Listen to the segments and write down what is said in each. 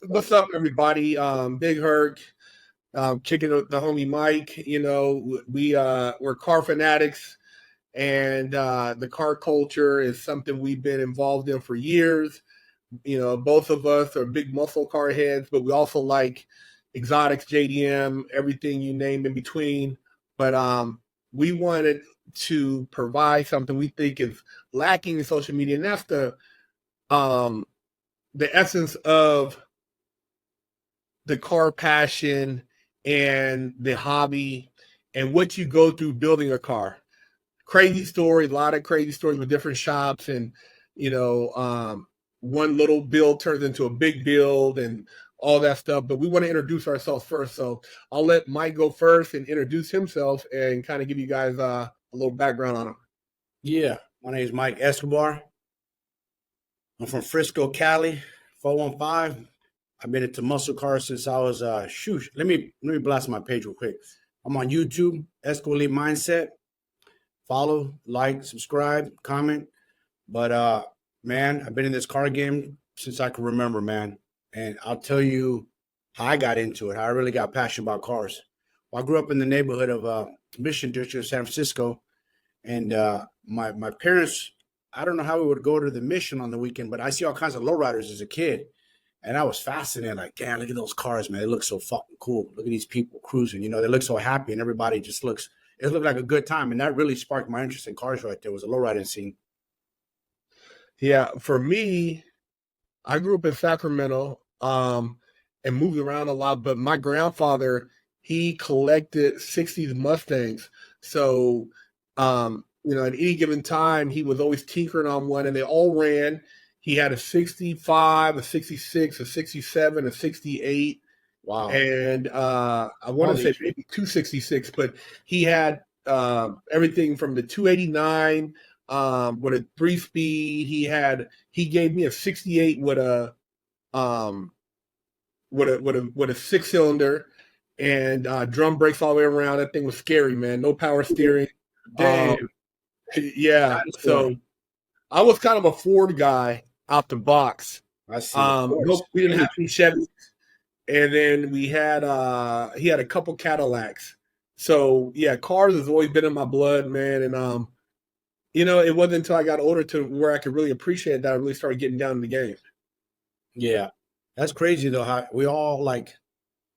What's up, everybody? Big Herc, kicking the homie Mike. We're car fanatics, and the car culture is something we've been involved in for years. Both of us are big muscle car heads, but we also like exotics, JDM, everything you name in between. But we wanted to provide something we think is lacking in social media, and that's um, the essence of the car passion and the hobby and what you go through building a car. Crazy stories, a lot of crazy stories with different shops, and you know, um, one little build turns into a big build and all that stuff. But we want to introduce ourselves first, so I'll let Mike go first and introduce himself and kind of give you guys a little background on him. Yeah, my name is Mike Escobar. I'm from Frisco, Cali, 415. I've been into muscle cars since I was shoot. Let me blast my page real quick. I'm on YouTube, Esco Elite Mindset. Follow, like, subscribe, comment. But man, I've been in this car game since I can remember, man. And I'll tell you how I got into it, how I really got passionate about cars. Well, I grew up in the neighborhood of Mission District of San Francisco, and my parents, I don't know how we would go to the Mission on the weekend, but I see all kinds of lowriders as a kid. And I was fascinated, like, damn, look at those cars, man. They look so fucking cool. Look at these people cruising. They look so happy, and everybody just it looked like a good time. And that really sparked my interest in cars right there, was a lowriding scene. Yeah, for me, I grew up in Sacramento, and moved around a lot, but my grandfather, he collected 60s Mustangs. So, at any given time, he was always tinkering on one, and they all ran. He had a 65, a 66, a 67, a 68. Wow. And I want to say maybe 266, but he had everything from the 289 with a 3-speed. He gave me a 68 with a 6-cylinder and drum brakes all the way around. That thing was scary, man. No power steering. Damn. Yeah. So I was kind of a Ford guy out the box. I see. We didn't have any Chevys. And then he had a couple Cadillacs. So yeah, cars has always been in my blood, man. And it wasn't until I got older to where I could really appreciate that I really started getting down in the game. Yeah. That's crazy though, how we all like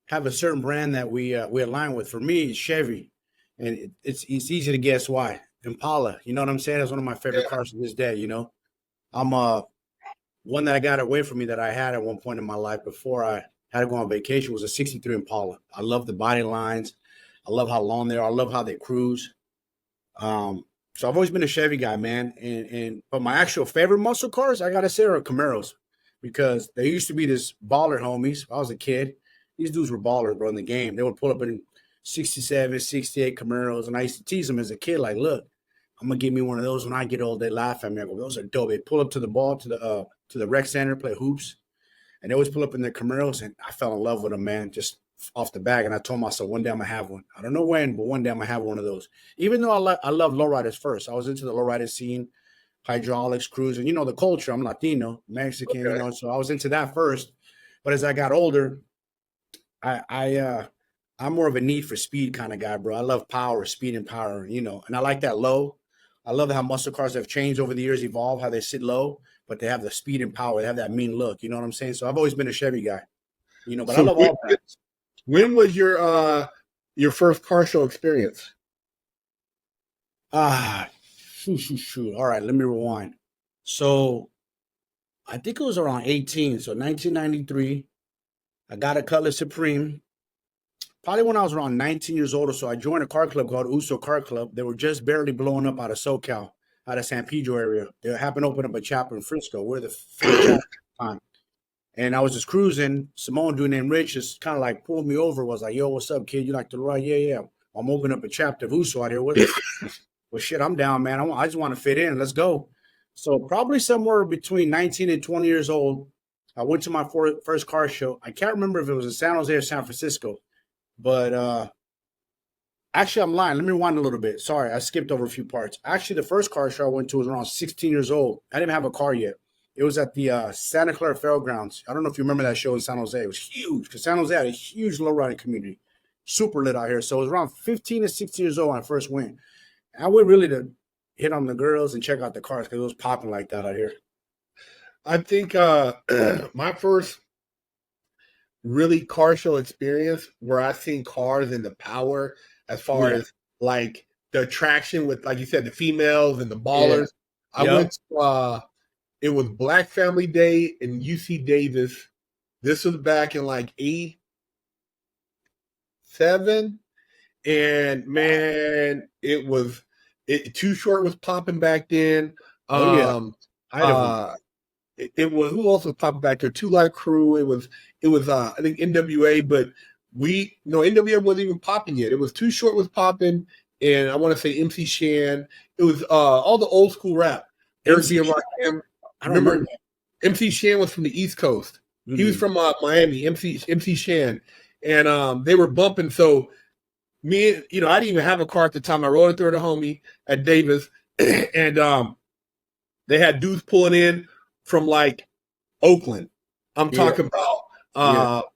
have a certain brand that we align with. For me, it's Chevy. And it's easy to guess why. Impala. You know what I'm saying? That's one of my favorite cars to this day, I'm one that I got away from me that I had at one point in my life before I had to go on vacation was a 63 Impala. I love the body lines. I love how long they are. I love how they cruise. So I've always been a Chevy guy, man. But my actual favorite muscle cars, I gotta say, are Camaros, because they used to be this baller homies. I was a kid. These dudes were ballers, bro, in the game. They would pull up in 67, 68 Camaros, and I used to tease them as a kid, like, look, I'm gonna give me one of those when I get old. They laugh at me. I go, those are dope. They pull up to the ball, to the rec center, play hoops. And they always pull up in their Camaros, and I fell in love with them, man, just off the bag. And I told myself, one day I'm going to have one. I don't know when, but one day I'm going to have one of those. Even though I love lowriders first. I was into the lowrider scene, hydraulics, cruising, the culture. I'm Latino, Mexican, Okay. so I was into that first. But as I got older, I'm more of a need for speed kind of guy, bro. I love power, speed and power, and I like that low. I love how muscle cars have changed over the years, evolved, how they sit low, but they have the speed and power. They have that mean look. You know what I'm saying? So I've always been a Chevy guy, but I love all brands. When was your first car show experience? Shoot. All right, let me rewind. So I think it was around 18. So 1993, I got a Cutlass Supreme. Probably when I was around 19 years old or so, I joined a car club called Uso Car Club. They were just barely blowing up out of SoCal, out of San Pedro area. They happened to open up a chapter in Frisco. We're the first chapter at the time. And I was just cruising. Simone, dude named Rich, just kind of like pulled me over, was like, yo, what's up, kid? You like to ride? Yeah. I'm opening up a chapter of Uso out here. Well, shit, I'm down, man. I just want to fit in. Let's go. So probably somewhere between 19 and 20 years old, I went to my first car show. I can't remember if it was in San Jose or San Francisco. But actually, I'm lying. Let me rewind a little bit. Sorry, I skipped over a few parts. Actually, the first car show I went to was around 16 years old. I didn't have a car yet. It was at the Santa Clara Fairgrounds. I don't know if you remember that show in San Jose. It was huge because San Jose had a huge lowriding community, super lit out here. So it was around 15 to 16 years old when I first went. I went really to hit on the girls and check out the cars because it was popping like that out here. I think my first really car show experience where I seen cars and the power as far as like the attraction with, like you said, the females and the ballers. I went to it was Black Family Day in UC Davis. This was back in like 87. And man, Too Short was popping back then. It was, who else was popping back there? Two Light Crew. It was I think NWA, but NWA wasn't even popping yet. It was Too Short was popping, and I want to say MC Shan. It was all the old school rap. Eric B. and Rakim. I remember MC Shan was from the East Coast. Mm-hmm. He was from Miami. MC Shan, and they were bumping. So me, I didn't even have a car at the time. I rode it through the homie at Davis, and they had dudes pulling in from like Oakland. I'm talking about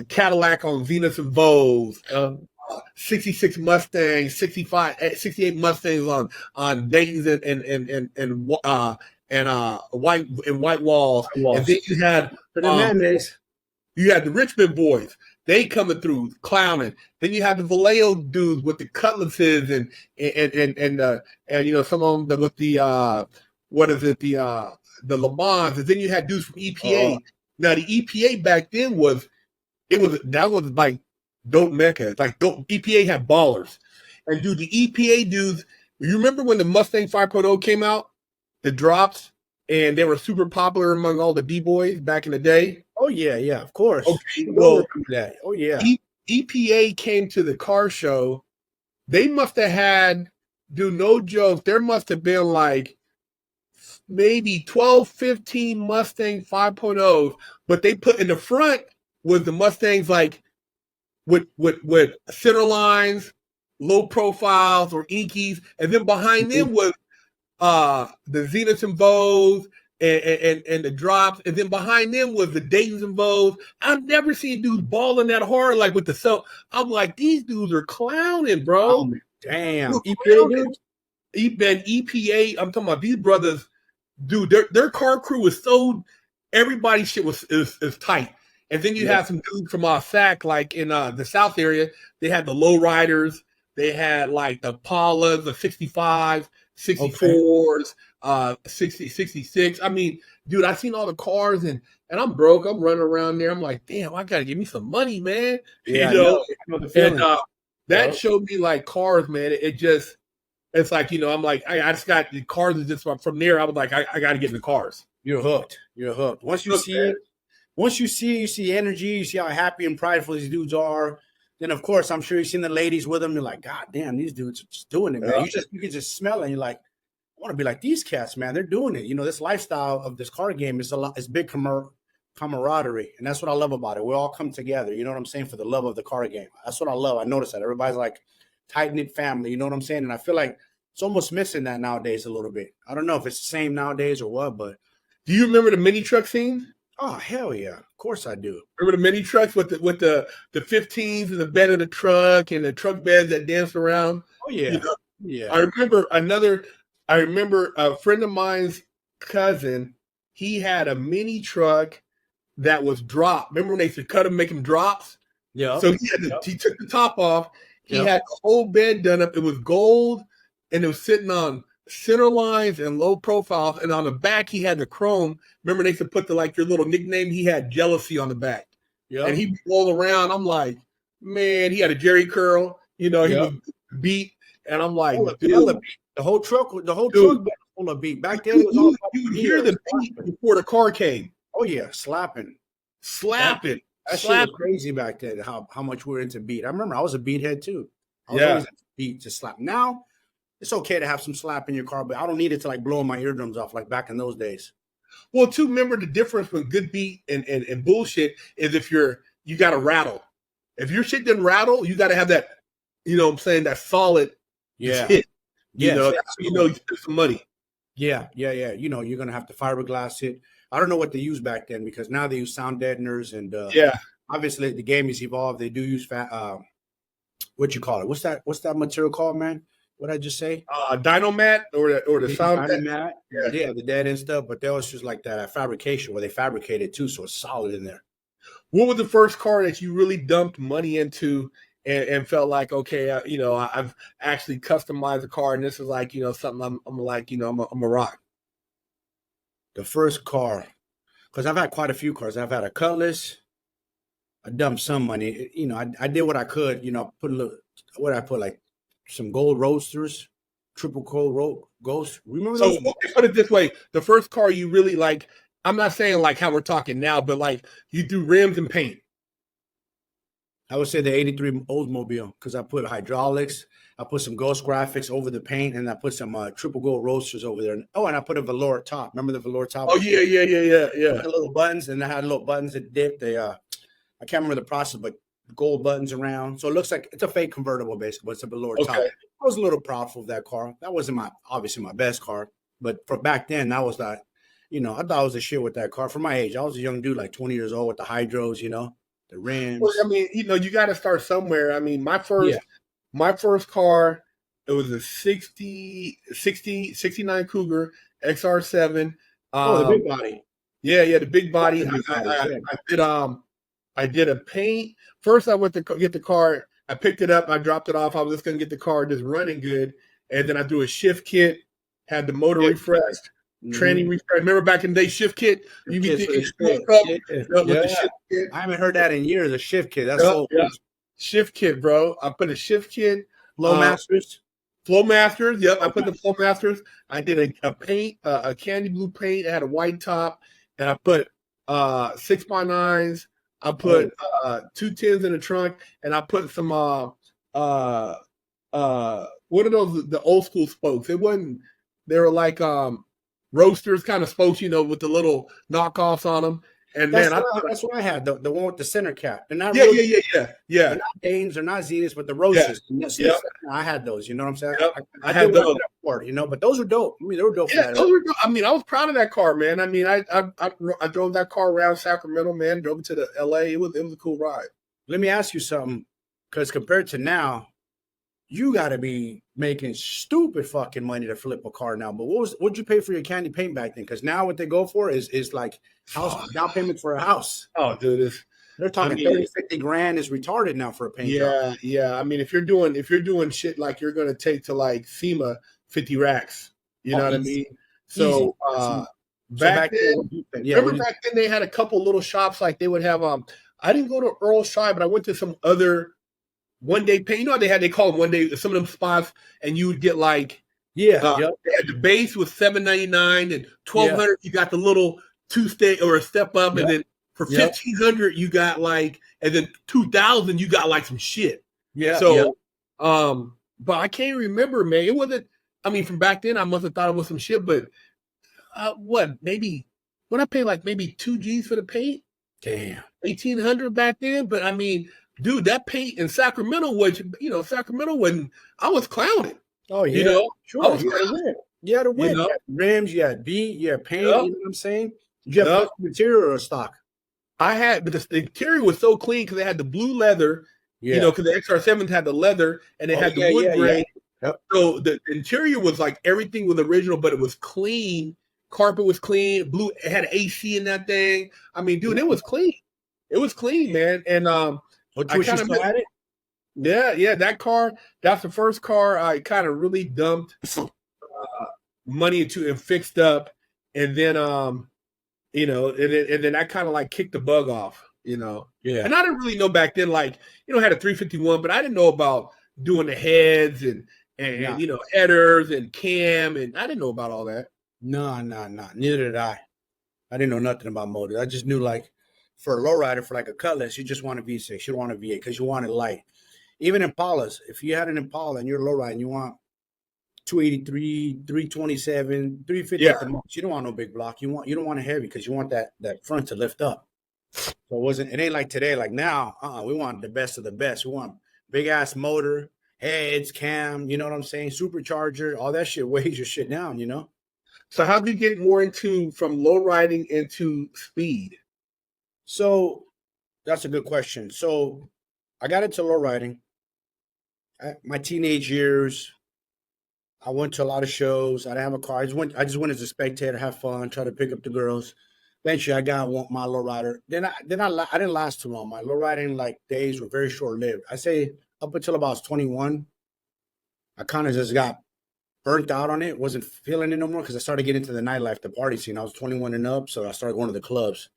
Cadillac on Venus and Vos, 66 Mustangs, 68 Mustangs on Dayton's and white walls. And then you had the Richmond boys. They coming through clowning. Then you have the Vallejo dudes with the cutlasses and some of them with the the Le Mans, and then you had dudes from EPA. Now the EPA back then was like dope mecca. Like EPA had ballers, and dude, the EPA dudes. You remember when the Mustang 5.0 came out, the drops, and they were super popular among all the D-boys back in the day. Oh yeah, of course. Okay, well, that. Oh yeah. EPA came to the car show. They must have had, dude, no joke. There must have been like maybe 12, 15 Mustang 5.0s, but they put in the front was the Mustangs like with center lines, low profiles or inkies, and then behind them was the Zeniths and Vos and the drops, and then behind them was the Daytons and Vos. I've never seen dudes balling that hard like with the self. I'm like, these dudes are clowning, bro. Oh, damn. EPA dudes? EPA, I'm talking about these brothers. Dude, their car crew was so, everybody's shit is tight. And then you have some dudes from SAC, like in the South area, they had the lowriders, they had like the Palas, the 65s, 64s, 60, 66. I mean, dude, I seen all the cars and I'm broke. I'm running around there. I'm like, damn, I gotta give me some money, man. Yeah, I know the feeling. And that showed me like cars, man. It's like, I'm like, I just got the cars. Is just from there. I was like, I got to get in the cars. You're hooked. Once you see energy, you see how happy and prideful these dudes are. Then, of course, I'm sure you've seen the ladies with them. You're like, God damn, these dudes are just doing it, man. You can just smell it. And you're like, I want to be like these cats, man. They're doing it. This lifestyle of this car game is it's big camaraderie. And that's what I love about it. We all come together. You know what I'm saying? For the love of the car game. That's what I love. I noticed that everybody's like tight-knit family. You know what I'm saying? And I feel like it's almost missing that nowadays a little bit. I don't know if it's the same nowadays or what, but. Do you remember the mini truck scene? Oh, hell yeah. Of course I do. Remember the mini trucks with the 15s in the bed of the truck and the truck beds that danced around? Oh, yeah. Yeah. I remember a friend of mine's cousin, he had a mini truck that was dropped. Remember when they used to cut them, make them drops? Yeah. So he took the top off. He had the whole bed done up. It was gold, and it was sitting on center lines and low profiles. And on the back, he had the chrome. Remember, they used to put your little nickname. He had Jealousy on the back. Yeah. And he rolled around. I'm like, man, he had a Jerry curl. He was beat. And I'm like, dude, the whole truck was full of beat. Back then, it was all you hear the beat before the car came. Oh yeah, slapping. That shit was crazy back then. How much we were into beat. I remember I was a beat head too. I was always into beat to slap. Now it's okay to have some slap in your car, but I don't need it to like blow my eardrums off like back in those days. Well, too, remember the difference with good beat and bullshit is if you got to rattle. If your shit didn't rattle, you got to have that. You know what I'm saying? That solid hit. You spend some money. Yeah, yeah, yeah. You know, you're gonna have to fiberglass it. I don't know what they use back then because now they use sound deadeners and Yeah, obviously the game has evolved. They do use what you call it? What's that material called, man? What I just say? Dynomat or the They use sound. Dynamat. Yeah. Yeah, the dead and stuff, but they always just like that fabrication where they fabricate it too, so it's solid in there. What was the first car that you really dumped money into and felt like, okay, I've actually customized a car, and this is like, something I'm like, I'm a rock. The first car, because I've had quite a few cars. I've had a Cutlass. I dumped some money. You know, I did what I could. You know, put a little. What I put like some gold roasters, triple gold ghost. Remember So those? okay, put it this way: the first car you really like. I'm not saying like how we're talking now, but like you do rims and paint. I would say the '83 Oldsmobile because I put hydraulics. I put some ghost graphics over the paint, and I put some triple gold roasters over there. Oh, and I put a velour top. Remember the velour top? Oh yeah, yeah, yeah, yeah, yeah. The little buttons, and I had little buttons that dipped. They I can't remember the process, but gold buttons around. So it looks like it's a fake convertible, basically, but it's a velour top. Okay. I was a little proud of that car. That wasn't obviously my best car, but for back then, that was that. You know, I thought I was a shit with that car. For my age, I was a young dude, like 20 years old, with the hydros. You know, the Well, rims. I mean, you got to start somewhere. I mean, Yeah. my first car, it was a 69 Cougar XR7. Oh, the Um, big body. yeah, yeah, the big Love body. the big bodies. Yeah. I did a paint. First, I went to get the car. I picked it up. I dropped it off. I was just gonna get the car just running good, and then I do a shift kit. Had the motor Yeah. refreshed, tranny refreshed. Remember back in the day, shift kit. You be Kids for thinking the you shit. woke up Yeah. with the Yeah. shift kit. I haven't heard that in years. A shift kit. That's Yeah, so yeah. cool. Shift kit, bro. I put a shift kit. Flow Masters. Flow Masters. Yep, I put the Flow Masters. I did a paint, a candy blue paint. It had a white top, and I put 6x9s. I put 210s in the trunk, and I put some what are those? The old school spokes. It wasn't. They were like roasters, kind of spokes, with the little knockoffs on them. And That's man, that's what I had. The one with the center cap. They're not yeah, real. yeah, yeah, yeah, yeah, They're not Danes, they're not Zeniths, but the yeah, Roaches. yep, I had those. You know what I'm saying? yep. I I did had what I those. could afford. You know, but those were dope. I mean, they were dope for Yeah, that. those were good. I mean, I was proud of that car, man. I mean, I drove that car around Sacramento, man. Drove it to the L.A. It was a cool ride. Let me ask you something, because compared to now, you got to be making stupid fucking money to flip a car now. But what'd you pay for your candy paint back then? Because now what they go for is like house down payment for a house. Oh, dude, They're talking 30, 50 grand is retarded now for a paint job. yeah, yeah. I mean, if you're doing shit like you're gonna take to like SEMA 50 racks, you know what I mean? So back then, remember back then they had a couple little shops like they would have I didn't go to Earl Shy, but I went to some other one day paint. You know what they call them one day, some of them spots, and you would get like they had the base was $7.99 and $1,200 you got the little two-step or a step up, and then for $1,500 you got like, and then $2,000 you got like some shit. Yeah. So but I can't remember, man. It wasn't, I mean, from back then I must have thought it was some shit, but maybe when I paid like maybe 2 G's for the paint? Damn. 1,800 back then. But I mean, dude, that paint in Sacramento was, Sacramento wasn't, I was clowning. Oh, yeah. Sure. I was clowning. You had to win. You had rims, you had beat, you had paint, you know what I'm saying? Did you have material or stock? I had, but the interior was so clean because they had the blue leather, because the XR7s had the leather and they had the wood grain. Yeah. Yep. So the interior was like everything was original, but it was clean. Carpet was clean. Blue, it had AC in that thing. I mean, dude, it was clean. It was clean, man. And I kind of had it. Yeah, that car. That's the first car I kind of really dumped money into and fixed up, and then and then I kind of like kicked the bug off, Yeah. And I didn't really know back then, like, I had a 351, but I didn't know about doing the heads and headers and cam, and I didn't know about all that. No. Neither did I. I didn't know nothing about motors. I just knew, like, for a lowrider, for like a Cutlass, you just want a V6. You don't want a V8 because you want it light. Even Impalas, if you had an Impala and you're lowrider and you want 283, 327, 350 at the most, you don't want no big block. You don't want it heavy because you want that front to lift up. So it ain't like today. Like now, we want the best of the best. We want big ass motor, heads, cam. You know what I'm saying? Supercharger, all that shit weighs your shit down. So how do you get more into from low riding into speed? So that's a good question. So I got into low riding. My teenage years, I went to a lot of shows. I didn't have a car. I just went as a spectator, have fun, try to pick up the girls. Eventually, I got my low rider. I didn't last too long. My low riding like days were very short lived. I say up until about I was 21, I kind of just got burnt out on it. Wasn't feeling it no more because I started getting into the nightlife, the party scene. I was 21 and up, so I started going to the clubs.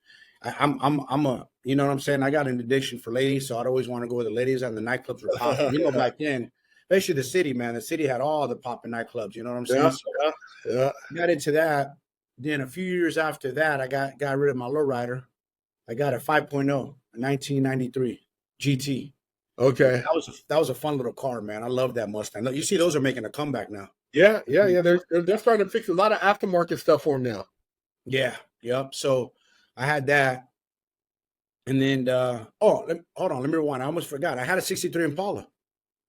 I'm a you know what I'm saying. I got an addiction for ladies, so I'd always want to go with the ladies, and the nightclubs were popping. Back then, especially the city, man. The city had all the popping nightclubs. You know what I'm saying? Yeah, So yeah, yeah. got into that. Then a few years after that, I got rid of my lowrider. I got a 5.0, a 1993 GT. Okay. That was a fun little car, man. I love that Mustang. You see, those are making a comeback now. Yeah, yeah, yeah. They're starting to fix a lot of aftermarket stuff for them now. Yeah, yep. So I had that, and then hold on, let me rewind. I almost forgot. I had a '63 Impala.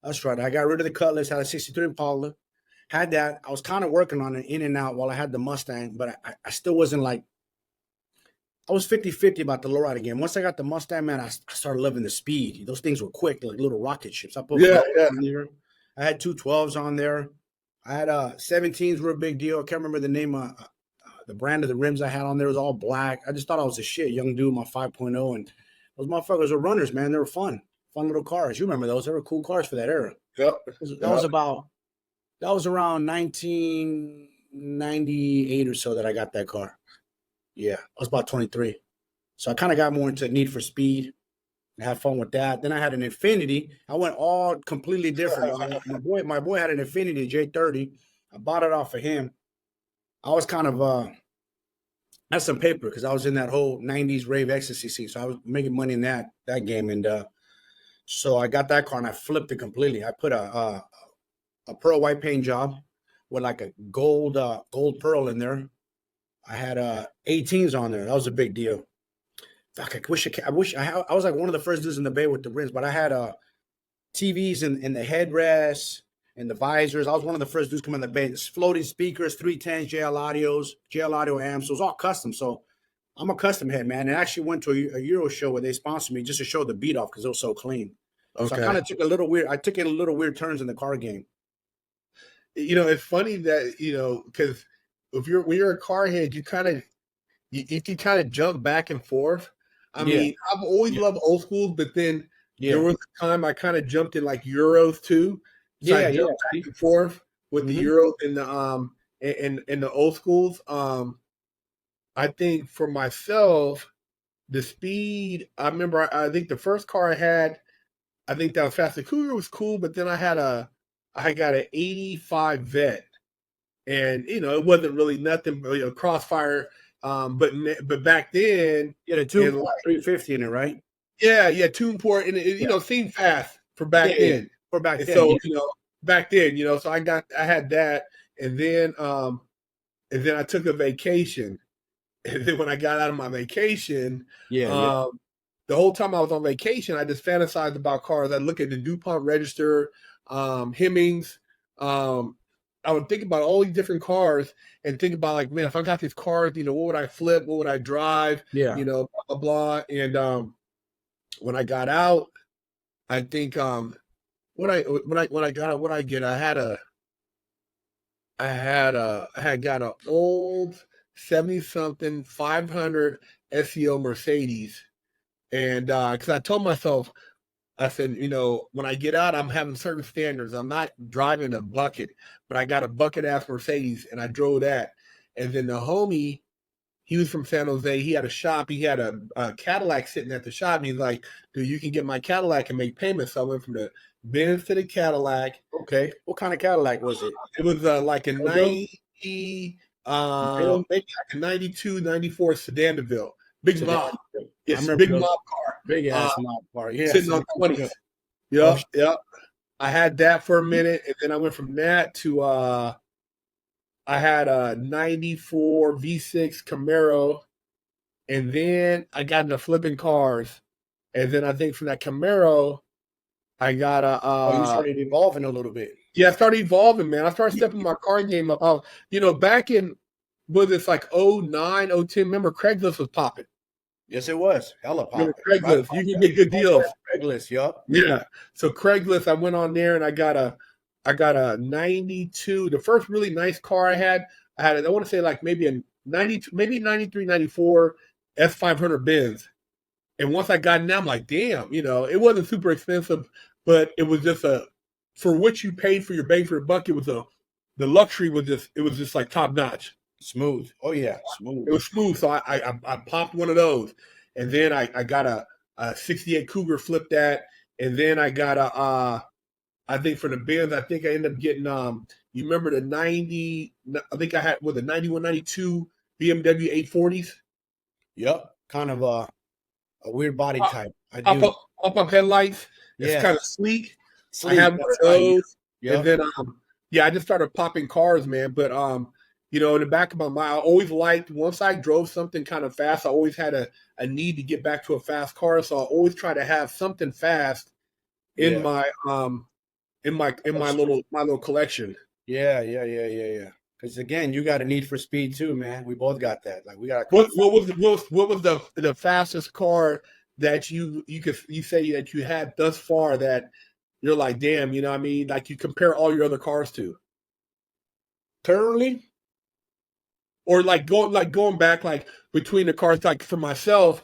That's right. I got rid of the Cutlass. Had a '63 Impala. Had that. I was kind of working on it in and out while I had the Mustang, but I still wasn't like. I was 50-50 about the lowrider again. Once I got the Mustang, man, I started loving the speed. Those things were quick, like little rocket ships. I put Yeah, yeah. on there. I had two 12s on there. I had 17s were a big deal. I can't remember the name of the brand of the rims I had on there. It was all black. I just thought I was a shit young dude, my 5.0. And those motherfuckers were runners, man. They were fun little cars. You remember those? They were cool cars for that era. Yep. That was around 1998 or so that I got that car. Yeah, I was about 23. So I kind of got more into Need for Speed and had fun with that. Then I had an Infinity. I went all completely different. My boy had an Infinity J30. I bought it off of him. I was kind of had some paper because I was in that whole 90s rave ecstasy scene. So I was making money in that game. And so I got that car and I flipped it completely. I put a pearl white paint job with like a gold pearl in there. I had 18s on there. That was a big deal. Fuck, I was like one of the first dudes in the Bay with the rims, but I had TVs in the headrests and the visors. I was one of the first dudes coming in the Bay. Floating speakers, 310s, JL Audio amps. So it was all custom. So I'm a custom head, man. And I actually went to a Euro show where they sponsored me just to show the beat off because it was so clean. Okay. So I kind of took it a little weird turns in the car game. It's funny that, because when you're a car head, you can kind of jump back and forth. I mean, I've always loved old schools, but then there was a time I kind of jumped in like Euros too. So I jumped back and forth with the Euros and the old schools. I think for myself, the speed. I remember. I think the first car I had, I think that was fast. The Cougar was cool, but then I got an '85 Vet. And it wasn't really nothing, Crossfire. But back then, you had a 350 in it, right? Yeah, tune port, and it seemed fast for back then. For back then, so back then, so I had that, and then I took a vacation, and then when I got out of my vacation, the whole time I was on vacation, I just fantasized about cars. I look at the DuPont register, Hemmings. I would think about all these different cars and think about like, man, if I got these cars, what would I flip? What would I drive? Yeah. Blah, blah, blah. And when I got out, I think when I got out, what I get, I had got an old 70-something 500 SEO Mercedes. And because I told myself, I said, when I get out, I'm having certain standards. I'm not driving a bucket, but I got a bucket-ass Mercedes, and I drove that. And then the homie, he was from San Jose. He had a shop. He had a Cadillac sitting at the shop, and he's like, dude, you can get my Cadillac and make payments. So I went from the Benz to the Cadillac. Okay. What kind of Cadillac was it? It was like a 90, maybe like a 92, 94 Sedan DeVille. Big mob. Yes, big mob car. Big ass mob car. Yeah. Sitting on 20s. Yep. I had that for a minute, and then I went from that to I had a 94 V6 Camaro, and then I got into flipping cars. And then I think from that Camaro, I got a you started evolving a little bit. Yeah, I started evolving, man. I started stepping my car game up. Back in was this like '09, '10? Remember Craigslist was popping. Yes, it was. Hella Remember popping. Right. Craigslist? You can get good deals. Craigslist, yup. Yeah. So Craigslist, I went on there and I got a 92, the first really nice car I want to say like maybe a 92, maybe 93, 94 S500 Benz. And once I got in there, I'm like, damn, it wasn't super expensive, but it was just for what you paid for your bang for your buck, the luxury it was just like top notch. Smooth. Oh yeah, It smooth. was smooth. So I popped one of those. And then I got a 68 Cougar, flipped that. And then I got I think for the Benz, I think I ended up getting you remember the 90, I think I had with a 91, 92 BMW 840s. Yup. Kind of a weird body Pop type. I pop do. up pop up headlights. It's Yeah. kind of sleek. I Sleep. have one That's of right. those. And Yup. then yeah, I just started popping cars, man. But in the back of my mind, I always liked once I drove something kind of fast, I always had a need to get back to a fast car. So I always try to have something fast in Yeah. my my little collection. Yeah. Because again, you got a need for speed too, man. We both got that. Like we got. What was the fastest car that you say that you had thus far that you're like, damn, you know what I mean? Like you compare all your other cars to, Currently, or like going back like between the cars. Like for myself,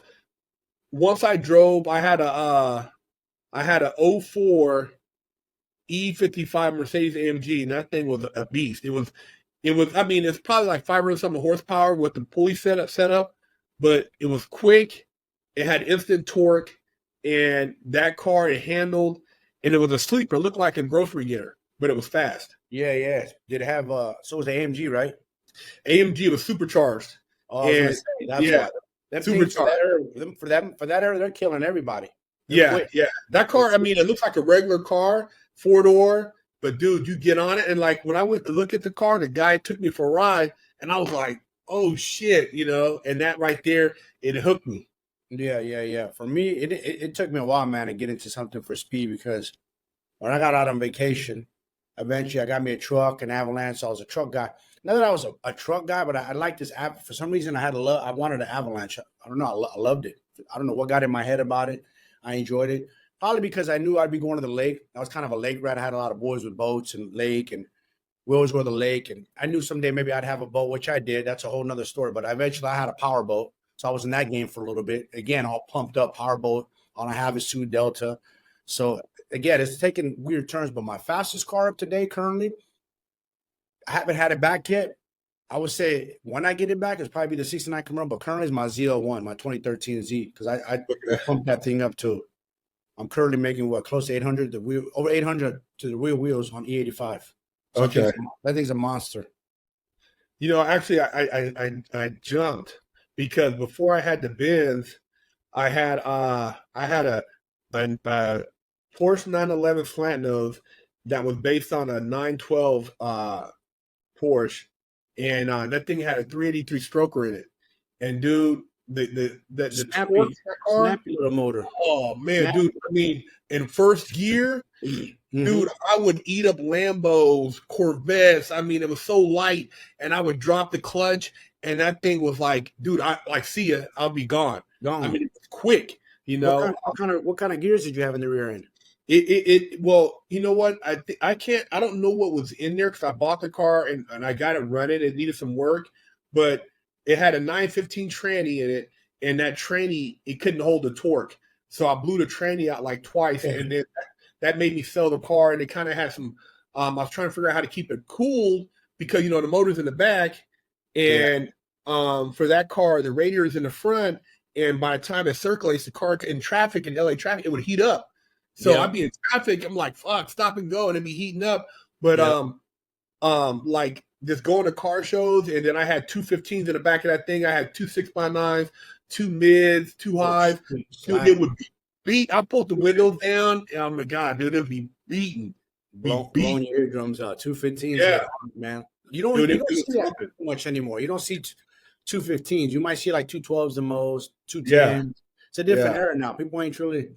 once I drove, I had a '04 E55 Mercedes AMG, and that thing was a beast. It was. I mean, it's probably like 500 something horsepower with the pulley setup, but it was quick. It had instant torque, and that car it handled, and it was a sleeper. It looked like a grocery getter, but it was fast. yeah. Did it have so it was the AMG, right? AMG was supercharged, Oh, I was gonna and say that's yeah, why. Them things for supercharged. that era, for that era, they're killing everybody. They're Yeah, quick. yeah. That car, I mean, it looks like a regular car, four door, but dude, you get on it, and like when I went to look at the car, the guy took me for a ride, and I was like, oh shit, and that right there, it hooked me. Yeah. For me, it took me a while, man, to get into something for speed because when I got out on vacation, eventually I got me a truck, an Avalanche. So I was a truck guy. Not that I was a truck guy, but I liked this app. For some reason, I wanted an Avalanche. I don't know. I loved it. I don't know what got in my head about it. I enjoyed it. Probably because I knew I'd be going to the lake. I was kind of a lake rat. I had a lot of boys with boats and lake, and we always go to the lake. And I knew someday maybe I'd have a boat, which I did. That's a whole nother story. But eventually I had a power boat. So I was in that game for a little bit. Again, all pumped up, power boat on a Havasu Delta. So again, it's taking weird turns. But my fastest car up to date currently, I haven't had it back yet. I would say when I get it back, it's probably the 69 Camaro, but currently it's my Z01, my 2013 Z, because I pumped that thing up to, I'm currently making close to 800, over 800 to the real wheels on E85. So Okay. that thing's a monster. Actually, I jumped because before I had the Benz, I had a Porsche 911 flat nose that was based on a 912 Porsche, and that thing had a 383 stroker in it. And dude, the Snappy, torque that car, snappy little motor. oh man, Snappy. dude. I mean, in first gear, dude, I would eat up Lambos, Corvettes. I mean, it was so light, and I would drop the clutch, and that thing was like, dude, I like see ya, I'll be gone. Gone. I mean, it was quick, What kind of gears did you have in the rear end? Well, you know what? I can't. I don't know what was in there because I bought the car and I got it running. It needed some work, but it had a 915 tranny in it, and that tranny it couldn't hold the torque, so I blew the tranny out like twice, and then that made me sell the car. And it kind of had some. I was trying to figure out how to keep it cool because the motor's in the back, and for that car the radiator is in the front, and by the time it circulates the car in traffic in LA traffic, it would heat up. So I'd be in traffic. I'm like, fuck, stop and go, and it'd be heating up. But like just going to car shows, and then I had 215s in the back of that thing. I had two 6x9s, two mids, two highs. Dude, it would be beat. I pulled the windows down. And oh my god, dude, it'd be beaten. Blowing your eardrums out. 215s, Yeah, man. You don't see that too much anymore. You don't see 215s. You might see like 212s the most, 210s. Yeah. It's a different era now. People ain't truly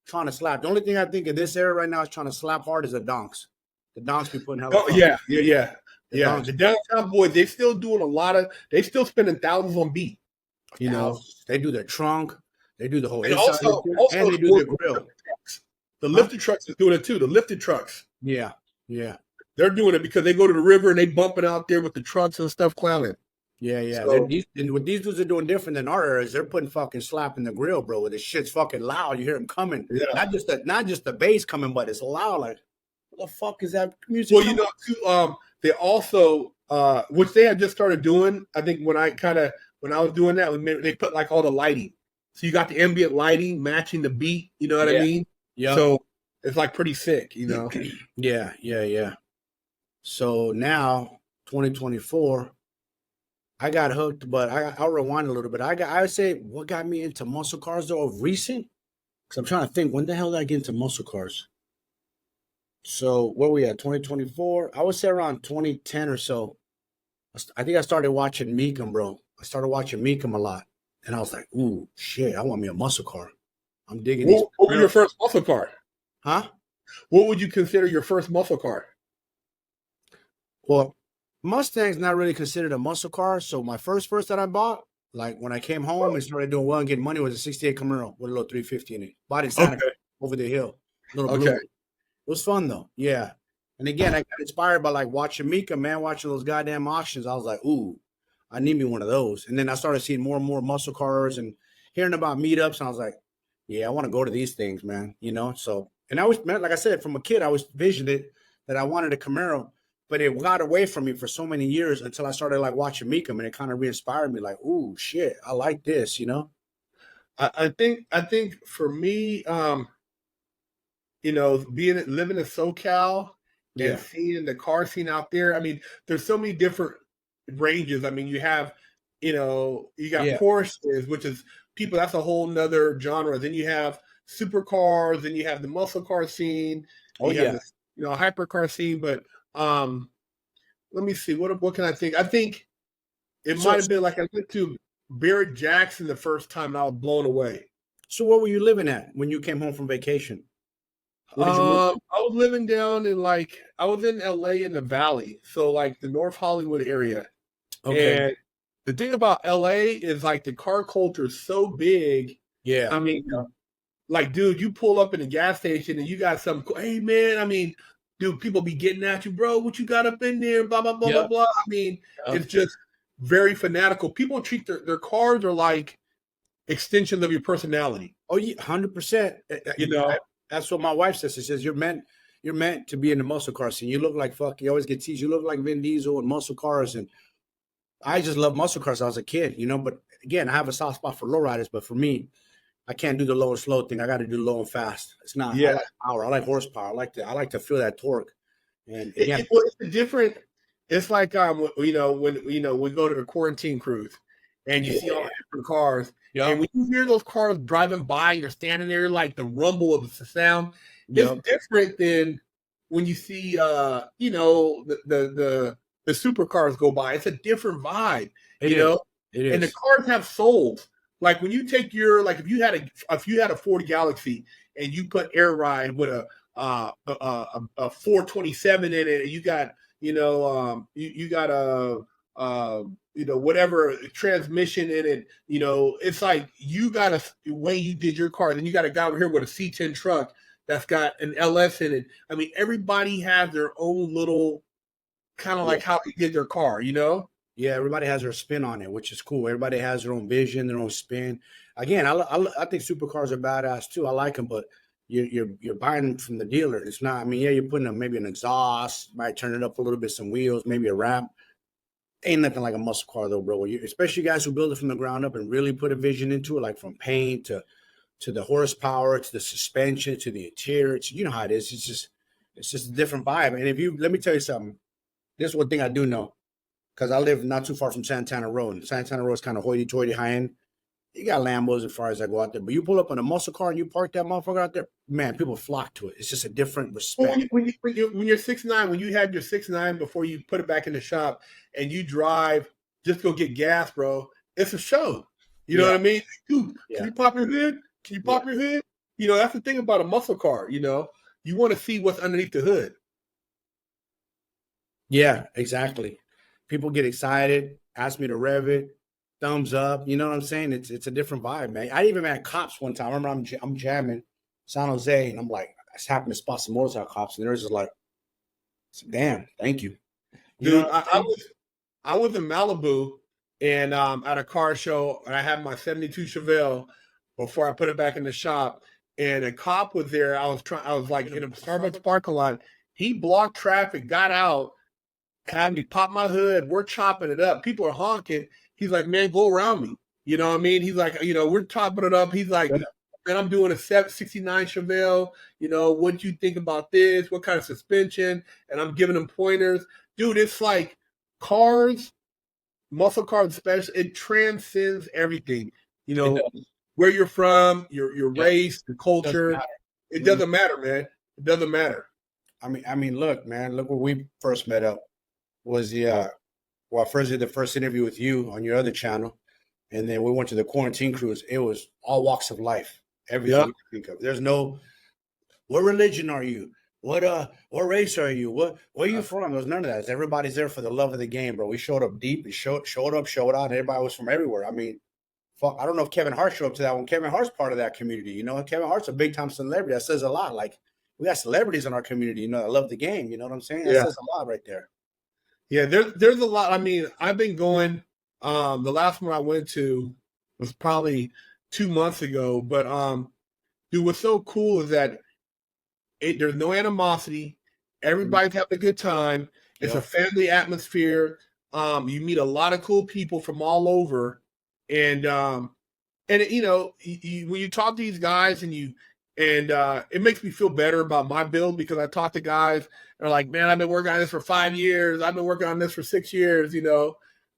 trying to slap. The only thing I think in this era right now is trying to slap hard is the donks. The donks be putting hell. Oh yeah. Yeah, the downtown boys, they still doing they still spending thousands on beat, you know. They do their trunk, they do the whole And inside, also and they do their grill. The lifted trucks is doing it too. The lifted trucks. Yeah, yeah. They're doing it because they go to the river and they bumping out there with the trucks and stuff clowning. Yeah, yeah. So, and what these dudes are doing different than our era is they're putting fucking slap in the grill, bro. Where the shit's fucking loud. You hear them coming. yeah. Not just the bass coming, but it's loud. Like, what the fuck is that music? Well, you know, too, they also, which they had just started doing. I think when I was doing that, they put like all the lighting. So you got the ambient lighting matching the beat. You know what I mean? Yeah. So it's like pretty sick, you know? Yeah, yeah, yeah. So now, 2024, I got hooked, but I'll rewind a little bit. I would say what got me into muscle cars though of recent, because I'm trying to think when the hell did I get into muscle cars? So where we at? 2024? I would say around 2010 or so. I think I started watching Meekum, bro. I started watching Meekum a lot, and I was like, "Ooh, shit! I want me a muscle car. I'm digging these." What was your first muscle car? Huh? What would you consider your first muscle car? Well, Mustang's not really considered a muscle car. So my first that I bought, like when I came home and started doing well and getting money, was a 68 Camaro with a little 350 in it. Bought it Santa over the hill. Little blue. It was fun though. Yeah. And again, I got inspired by like watching Mika, man, watching those goddamn auctions. I was like, ooh, I need me one of those. And then I started seeing more and more muscle cars and hearing about meetups. And I was like, yeah, I want to go to these things, man. You know, so, and I was, like I said, from a kid, I was visioning that I wanted a Camaro. But it got away from me for so many years until I started like watching Meekum, and it kind of re-inspired me. Like, ooh, shit, I like this, you know. I think for me, you know, living in SoCal and seeing the car scene out there. I mean, there's so many different ranges. I mean, you have, you know, you got Porsches, which is people. That's a whole nother genre. Then you have supercars. Then you have the muscle car scene. You have the, you know, hypercar scene, but. Let me see. What can I think? I think it might have been like I went to Barrett Jackson the first time and I was blown away. So where were you living at when you came home from vacation? I was living down in I was in LA in the Valley. So like the North Hollywood area. Okay. And the thing about LA is like the car culture is so big. Yeah. I mean, like, dude, you pull up in a gas station and you got some, hey man, I mean, dude, people be getting at you, bro. What you got up in there? Blah, blah, blah, blah, blah. I mean, it's just very fanatical. People treat their cars are like extensions of your personality. Oh, yeah, 100%. You know, that's what my wife says. She says, you're meant to be in the muscle car scene. You look like fuck. You always get teased. You look like Vin Diesel and muscle cars. And I just love muscle cars. I was a kid, you know. But again, I have a soft spot for lowriders. But for me, I can't do the low and slow thing. I got to do low and fast. It's not. I like power. I like horsepower. I like to feel that torque. And again, it's different. It's like you know, when we go to a quarantine cruise, and you see all the different cars, and when you hear those cars driving by, you're standing there like the rumble of the sound. It's different than when you see you know the supercars go by. It's a different vibe. You know, and the cars have souls. Like when you take your if you had a Ford Galaxy and you put air ride with a 427 in it, and you got you got a you know whatever transmission in it, you know, it's like you got the way you did your car. Then you got a guy over here with a C10 truck that's got an LS in it. I mean, everybody has their own little kind of like how they did their car, you know. Yeah, everybody has their spin on it, which is cool. Everybody has their own vision, their own spin. Again, I think supercars are badass too. I like them, but you're buying them from the dealer. It's not. I mean, yeah, you're putting maybe an exhaust, might turn it up a little bit, some wheels, maybe a ramp. Ain't nothing like a muscle car though, bro. Especially guys who build it from the ground up and really put a vision into it, like from paint to the horsepower to the suspension to the interior. You know how it is. It's just a different vibe. And let me tell you something. This is one thing I do know. Because I live not too far from Santana Road. And Santana Road is kind of hoity-toity, high-end. You got Lambos as far as I go out there. But you pull up on a muscle car and you park that motherfucker out there, man, people flock to it. It's just a different respect. Well, when you're 6'9", when you had your 6'9" before you put it back in the shop and you drive just go get gas, bro, it's a show. You know what I mean? Dude, can you pop your hood? Can you pop your hood? You know, that's the thing about a muscle car, you know. You want to see what's underneath the hood. Yeah, exactly. People get excited, ask me to rev it, thumbs up. You know what I'm saying? It's a different vibe, man. I even met cops one time. I remember I'm jamming San Jose, and I'm like, I just happened to spot some motorcycle cops, and they're just like, damn, thank you. You know Dude, what I'm saying? I was in Malibu and at a car show, and I had my '72 Chevelle before I put it back in the shop. And a cop was there. I was like in a Starbucks parking lot. He blocked traffic, got out, had me pop my hood. We're chopping it up. People are honking. He's like, man, go around me. You know what I mean? He's like, we're chopping it up. He's like, man, I'm doing a 69 Chevelle. What do you think about this? What kind of suspension? And I'm giving him pointers. Dude, it's like cars, muscle cars, especially, it transcends everything. You It know, does. where you're from, your Yeah, race, the doesn't culture. matter. It Mhm. doesn't matter, man. It doesn't matter. I mean, look, man, look where we first met up was well, I first did the first interview with you on your other channel, and then we went to the quarantine cruise. It was all walks of life, everything Yeah. you can think of. There's no, what religion are you? What race are you? Where are you from? There's none of that. Everybody's there for the love of the game, bro. We showed up deep. We showed up, showed out. And everybody was from everywhere. I mean, fuck, I don't know if Kevin Hart showed up to that one. Kevin Hart's part of that community. Kevin Hart's a big time celebrity. That says a lot. Like, we got celebrities in our community. That love the game. You know what I'm saying? That Yeah. says a lot right there. Yeah, there's a lot. I mean, I've been going. The last one I went to was probably 2 months ago. But dude, what's so cool is that there's no animosity. Everybody's having a good time. It's a Yep. family atmosphere. You meet a lot of cool people from all over, and when you talk to these guys and it makes me feel better about my build because I talk to guys and are like, man, I've been working on this for 5 years. I've been working on this for 6 years.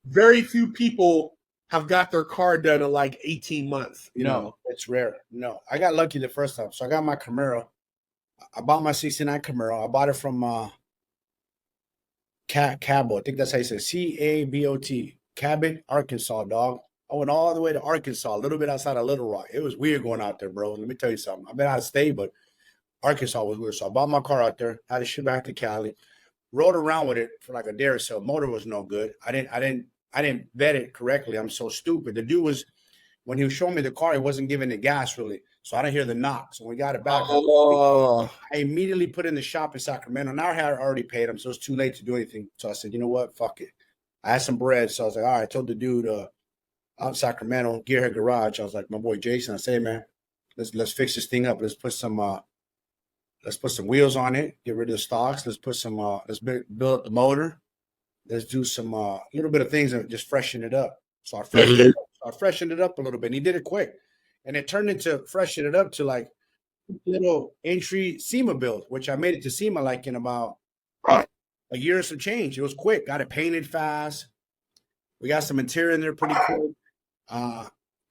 Very few people have got their car done in like 18 months. No, it's rare. No, I got lucky the first time. So I got my Camaro. I bought my '69 Camaro. I bought it from Cabot. I think that's how you say it. Cabot, Cabot, Arkansas, dog. I went all the way to Arkansas, a little bit outside of Little Rock. It was weird going out there, bro. Let me tell you something. I've been out of state, but Arkansas was weird. So I bought my car out there, had to ship back to Cali, rode around with it for like a day or so. Motor was no good. I didn't vet it correctly. I'm so stupid. The dude was, when he was showing me the car, he wasn't giving the gas really. So I didn't hear the knock. So when we got it back, Oh, I immediately put in the shop in Sacramento. Now I had already paid him, so it's too late to do anything. So I said, you know what? Fuck it. I had some bread. So I was like, all right, I told the dude out in Sacramento, Gearhead Garage. I was like, my boy Jason, I say, man, let's fix this thing up. Let's put some wheels on it, get rid of the stocks. Let's put some let's build up the motor. Let's do some little bit of things and just freshen it up. So I freshened it up a little bit. And he did it quick. And it turned into freshen it up to like little entry SEMA build, which I made it to SEMA like in about a year or some change. It was quick. Got it painted fast. We got some interior in there pretty cool.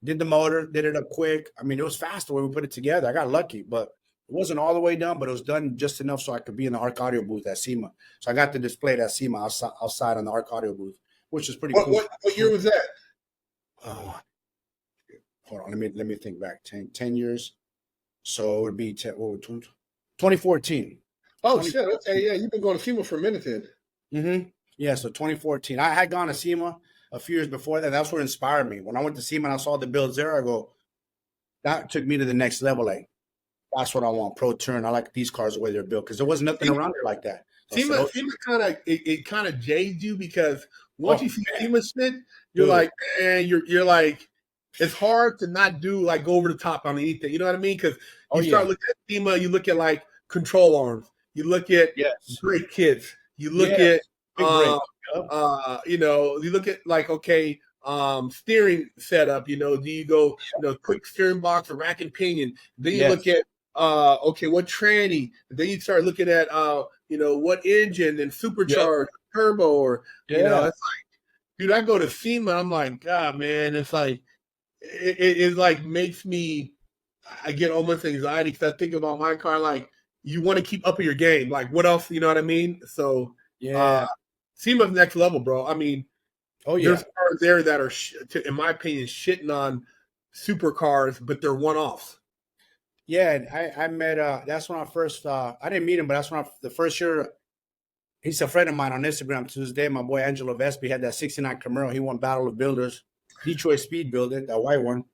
Did the motor, did it up quick. I mean, it was fast the way we put it together. I got lucky, but it wasn't all the way done, but it was done just enough so I could be in the ARC audio booth at SEMA. So I got to display that SEMA outside on the ARC audio booth, which was pretty cool. what year was that? Oh, hold on, let me think back. 10 years. So it would be 2014. Oh shit! Okay, yeah, you've been going to SEMA for a minute then. Mm-hmm. Yeah, so 2014. I had gone to SEMA a few years before that. That's what inspired me. When I went to SEMA and I saw the builds there, I go, that took me to the next level. Like, that's what I want. Pro Turn. I like these cars the way they're built because there was nothing around here like that. So SEMA, said, SEMA it kind of jades you because once you see SEMA shit, you're dude. like, man, you're like, it's hard to not do like go over the top on anything. You know what I mean? Because you start looking at SEMA, you look at like control arms, you look at brake kits, you look at you look at like okay, steering setup. Do you go quick steering box or rack and pinion? Then you look at okay, what tranny? Then you start looking at what engine and supercharged turbo or it's like, dude, I go to SEMA, I'm like, God, man, it's like it like makes me, I get almost anxiety because I think about my car, like you want to keep up with your game. Like what else, you know what I mean? So SEMA's next level, bro. I mean, there's cars there that are, in my opinion, shitting on supercars, but they're one-offs. Yeah, I met. That's when I first. I didn't meet him, but that's when the first year He's a friend of mine on Instagram to this day. My boy Angelo Vespi had that 69 Camaro. He won Battle of Builders, Detroit Speed Builder, that white one.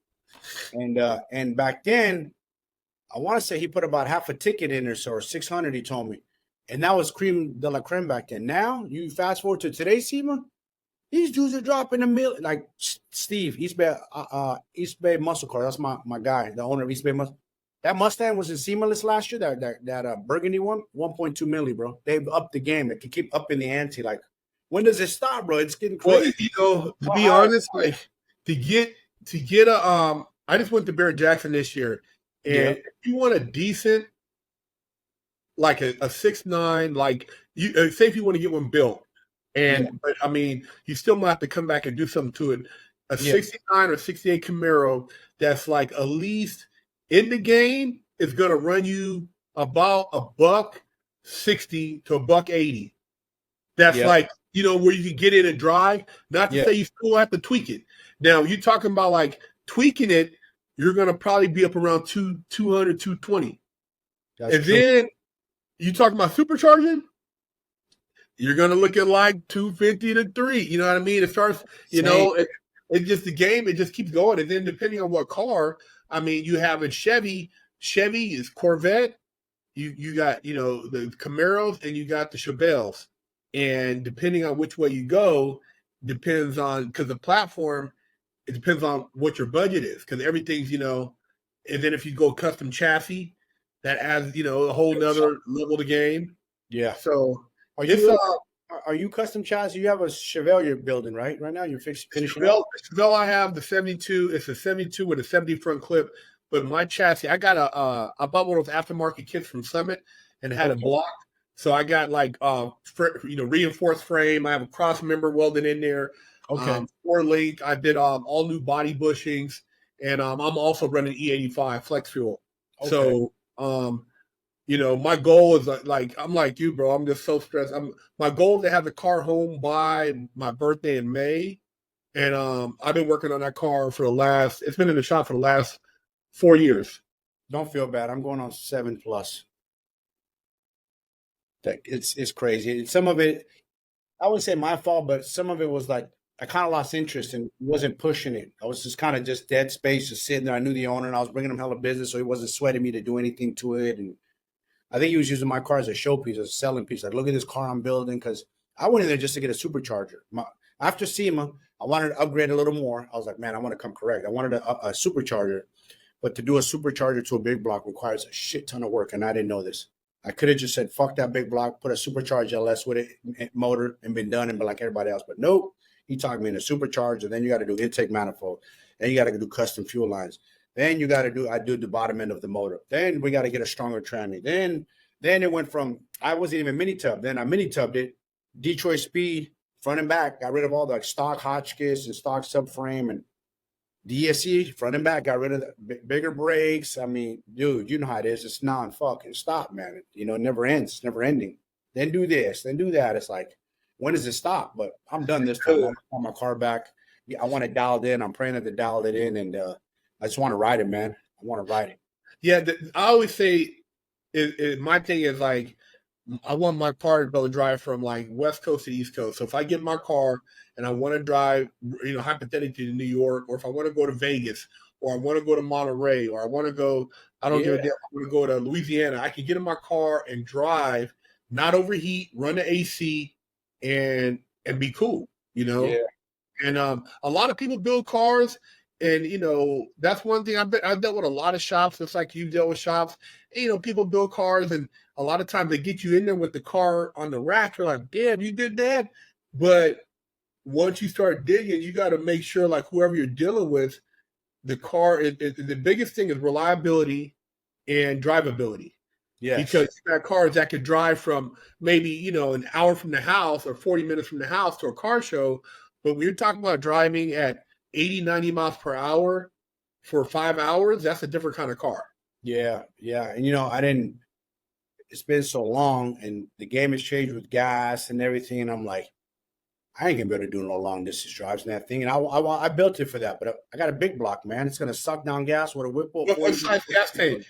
And back then, I want to say he put about half a ticket in there, so or 600. He told me, and that was cream de la creme back then. Now you fast forward to today's SEMA, these dudes are dropping a million. Like Steve, East Bay Muscle Car. That's my guy, the owner of East Bay Muscle. That Mustang was in SEMA list last year. That burgundy one, 1.2 milli, bro. They've upped the game. It can keep upping the ante. Like, when does it stop, bro? It's getting crazy. Well, to be honest, like to get a I just went to Barrett Jackson this year, and if you want a decent, like a 6'9", like you say if you want to get one built, but I mean you still might have to come back and do something to it. A 69 or 68 Camaro that's like at least in the game is going to run you about $160 to $180. That's like, where you can get in and drive. Not to say you still have to tweak it. Now, you're talking about like tweaking it, you're going to probably be up around 200, 220. And then you talking about supercharging, you're going to look at like 250 to 3. You know what I mean? It starts, it's just the game. It just keeps going. And then depending on what car, I mean, you have a Chevy is Corvette. You got, the Camaros and you got the Chevelles. And depending on which way you go, depends on, because the platform, it depends on what your budget is. Because everything's, and then if you go custom chassis, that adds, a whole nother level of the game. Yeah. So are you custom chassis? You have a Chevelle you're building, right? Right now you're finishing Chevelle, I have the 72. It's a 72 with a 70 front clip. But my chassis, I got I bought one of those aftermarket kits from Summit and it had a block. So I got like reinforced frame. I have a cross member welded in there. Okay. 4-link. I did all new body bushings, and I'm also running E85 flex fuel. Okay. So my goal is like I'm like you, bro. I'm just so stressed. My goal is to have the car home by my birthday in May, and I've been working on that car it's been in the shop for the last 4 years. Don't feel bad. I'm going on 7+. It's crazy. Some of it, I wouldn't say my fault, but some of it was like I kind of lost interest and wasn't pushing it. I was just kind of just dead space, just sitting there. I knew the owner and I was bringing him hella business, so he wasn't sweating me to do anything to it. And I think he was using my car as a showpiece, as a selling piece. Like, look at this car I'm building, because I went in there just to get a supercharger. After SEMA, I wanted to upgrade a little more. I was like, man, I want to come correct. I wanted a supercharger, but to do a supercharger to a big block requires a shit ton of work, and I didn't know this. I could have just said, fuck that big block, put a supercharged LS with it, motor, and been done and been like everybody else. But nope, he talked me into supercharger. Then you got to do intake manifold. Then you got to do custom fuel lines. Then you got to I do the bottom end of the motor. Then we got to get a stronger tranny. Then it went from, I wasn't even mini tub. Then I mini tubbed it, Detroit Speed, front and back, got rid of all the stock Hotchkiss and stock subframe and DSC, front and back, got rid of the bigger brakes. I mean, dude, you know how it is. It's non-fucking stop, man. It never ends. It's never ending. Then do this, then do that. It's like, when does it stop? But I'm done this time. I want my car back. I want it dialed in. I'm praying that they dialed it in, and I just want to ride it, man. I want to ride it. Yeah, I always say, my thing is like, I want my car to be able to drive from like West Coast to East Coast. So if I get my car and I want to drive, hypothetically to New York, or if I want to go to Vegas, or I want to go to Monterey, or I want to go, I don't give a damn, I want to go to Louisiana, I can get in my car and drive, not overheat, run the AC, and be cool, Yeah. And a lot of people build cars. And, that's one thing I've dealt with a lot of shops, just like you dealt with shops. And, people build cars, and a lot of times they get you in there with the car on the rack. You're like, damn, you did that. But once you start digging, you got to make sure, like, whoever you're dealing with, the car, the biggest thing is reliability and drivability. Yes. Because you got cars that could drive from maybe, an hour from the house or 40 minutes from the house to a car show. But when you're talking about driving at 80, 90 miles per hour for 5 hours, that's a different kind of car. Yeah. And, it's been so long, and the game has changed with gas and everything. And I'm like, I ain't going to be able to do no long distance drives and that thing. And I built it for that, but I got a big block, man. It's going to suck down gas with a whip. What size gas tank?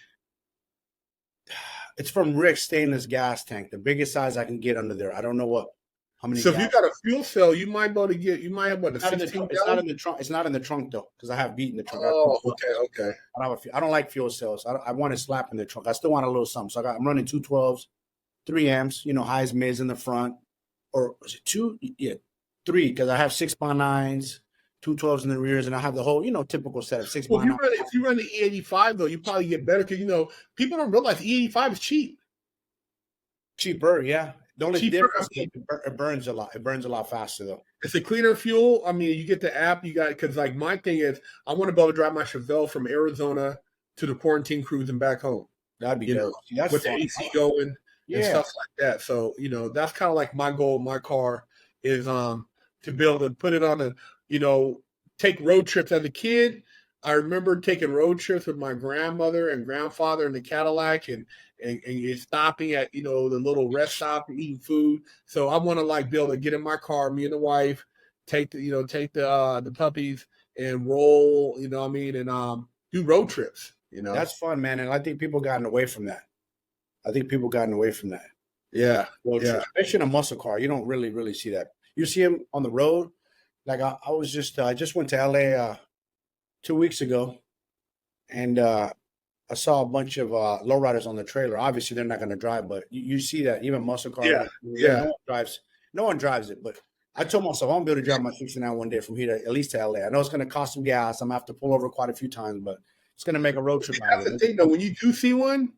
It's from Rick's stainless gas tank, the biggest size I can get under there. I don't know how many So if you gallons. got a fuel cell, you might be able to get. You might have what, a It's not in the 16 trunk. It's not gallon. in the trunk. It's not in the trunk though, because I have beat in the trunk. Oh, okay, okay. I don't like fuel cells. I want to slap in the trunk. I still want a little something. So I'm running 212s, 3 amps. Highs, mids in the front, or is it two? Yeah, three, because I have 6x9s, 212s in the rears, and I have the whole typical set of six Well, by nine. if you run the E85 though, you probably get better because people don't realize E85 is cheap. Cheaper, yeah. The only Cheaper. difference is it burns a lot. It burns a lot faster though. It's a cleaner fuel. I mean, you get the app. You got because like my thing is, I want to be able to drive my Chevelle from Arizona to the quarantine cruise and back home. That'd be dope. That's with fun. the AC going and stuff like that. So that's kind of like my goal. My car is to be able to put it on take road trips as a kid. I remember taking road trips with my grandmother and grandfather in the Cadillac and stopping at the little rest stop and eating food. So I want to like be able to get in my car, me and the wife, take the puppies and roll, and do road trips. That's fun, man, and I think people gotten away from that. Yeah, Road trips, especially in a muscle car, you don't really see that. You see them on the road. Like I was I just went to LA 2 weeks ago, and I saw a bunch of lowriders on the trailer. Obviously, they're not going to drive, but you see that even muscle cars. Yeah. No one drives it, but I told myself I'm going to be able to drive my 69 one day from here to at least to LA. I know it's going to cost some gas. I'm going to have to pull over quite a few times, but it's going to make a road trip out of it. That's the thing, though. When you do see one,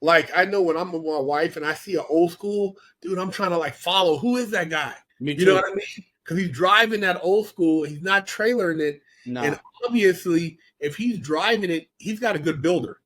like I know when I'm with my wife and I see an old school dude, I'm trying to like follow. Who is that guy? Me too. You know what I mean? Because he's driving that old school. He's not trailering it. No. And obviously, if he's driving it, he's got a good builder.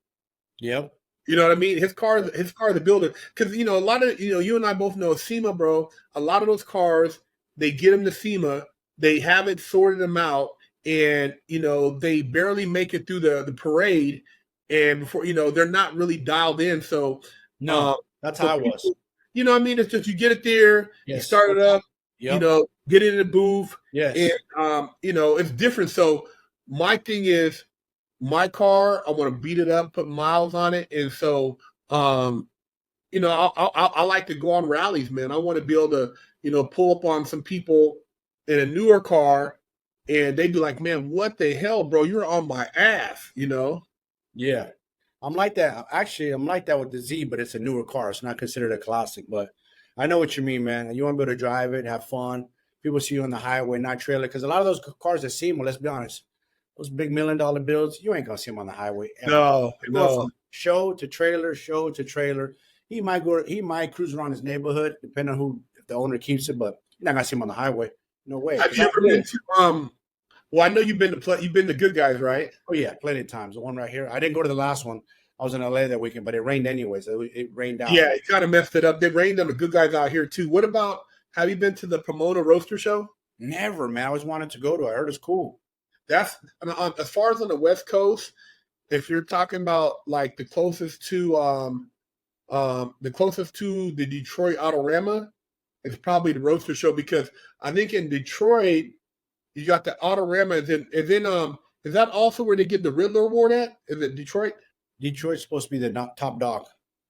Yep. You know what I mean? His car is the builder. Because, a lot of, you and I both know SEMA, bro, a lot of those cars, they get them to SEMA, they haven't sorted them out, and, they barely make it through the parade. And before, they're not really dialed in. So, no, that's how I was. You know what I mean? It's just you get it there, you start it up, get it in the booth. Yes. And, it's different. So, my thing is, my car, I want to beat it up, put miles on it, and so I like to go on rallies, man. I want to be able to pull up on some people in a newer car, and they'd be like, "Man, what the hell, bro? You're on my ass," Yeah, I'm like that. Actually, I'm like that with the Z, but it's a newer car. It's not considered a classic, but I know what you mean, man. You want to be able to drive it, have fun. People see you on the highway, not trailer, because a lot of those cars that see them, let's be honest. Those big $1 million builds, you ain't gonna see him on the highway. No. From show to trailer. He might cruise around his neighborhood, depending on if the owner keeps it, but you're not gonna see him on the highway. No way. Have you ever been to well, I know you've been to Good Guys, right? Oh yeah, plenty of times. The one right here. I didn't go to the last one. I was in LA that weekend, but it rained anyways. It rained out. Yeah, it kind of messed it up. They rained on the Good Guys out here too. What about, have you been to the Pomona Roaster Show? Never, man. I always wanted to go to it. I heard it's cool. That's as far as on the West Coast. If you're talking about like the closest to the Detroit Autorama, it's probably the Roadster Show, because I think in Detroit you got the Autorama. Is that also where they get the Riddler Award at? Is it Detroit? Detroit's supposed to be the top dog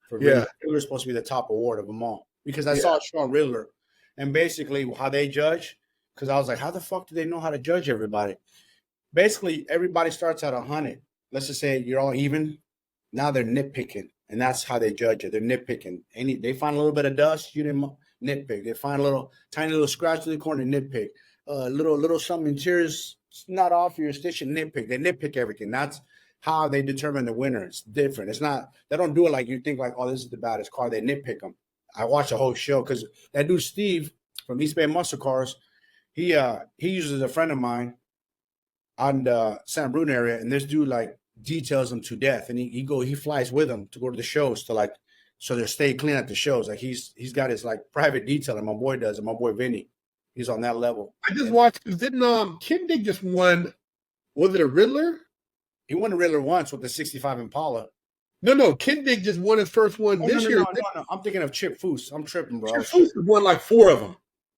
for Riddler. Riddler's supposed to be the top award of them all, because I saw Sean Riddler, and basically how they judge. Because I was like, how the fuck do they know how to judge everybody? Basically, everybody starts at 100. Let's just say you're all even. Now they're nitpicking, and that's how they judge it. They're nitpicking. They find a little bit of dust, you didn't nitpick. They find a tiny little scratch in the corner, nitpick. Little something interior's not off your station, nitpick. They nitpick everything. That's how they determine the winner. It's different. It's not. They don't do it like you think. Like, oh, this is the baddest car. They nitpick them. I watch the whole show because that dude Steve from East Bay Muscle Cars, he uses a friend of mine on the San Bruno area, and this dude like details them to death, and he flies with them to go to the shows so they stay clean at the shows. Like he's got his like private detailing. My boy does, and my boy Vinny, he's on that level. I just watched. Didn't Kendig just won? Was it a Riddler? He won a Riddler once with the '65 Impala. No, Kendig just won his first one this year. No. I'm thinking of Chip Foose. I'm tripping, bro. Chip Foose won like 4 of them.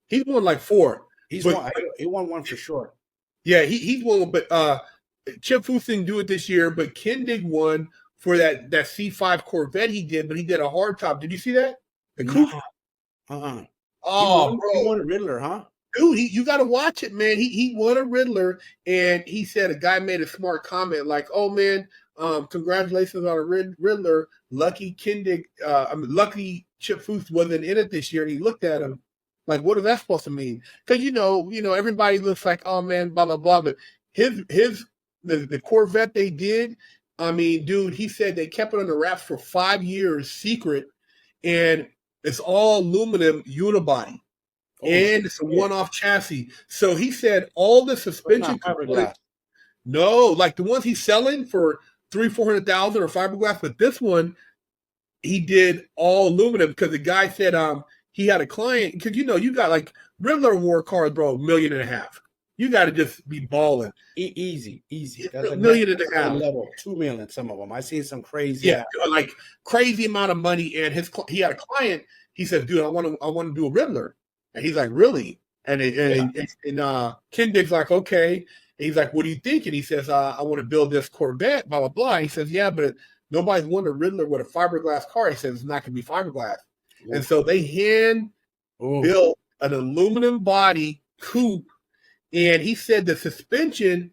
He's won like 4. He won one for sure. Yeah, he's won, but Chip Foose didn't do it this year, but Kendig won for that C5 Corvette he did, but he did a hardtop. Did you see that? The coupe? No. Uh-uh. Oh, He bro. won a Riddler, huh? Dude, you got to watch it, man. He won a Riddler, and he said a guy made a smart comment like, "Oh man, congratulations on a Riddler. Lucky Lucky Chip Foose wasn't in it this year." And he looked at him like, "What is that supposed to mean?" Because everybody looks like, "Oh man, blah blah blah," but the Corvette they did. I mean, dude, he said they kept it under wraps for 5 years, secret, and it's all aluminum unibody. Oh, And it's a shit. one-off chassis. So he said all the suspension components. No, like the ones he's selling for 300,000-400,000 or fiberglass, but this one he did all aluminum because the guy said he had a client because you got like Riddler war cars, bro, $1.5 million. You got to just be balling. Easy. That's $1.5 million. Level 2 million. Some of them. I seen some crazy. Yeah, like crazy amount of money. And he had a client. He said, "Dude, I want to do a Riddler." And he's like, "Really?" And Ken Dick's like, "Okay." And he's like, "What do you think?" And he says, "I want to build this Corvette, blah, blah, blah." And he says, "Yeah, but nobody's won a Riddler with a fiberglass car." He says, "It's not going to be fiberglass." Ooh. And so they built an aluminum body coupe. And he said the suspension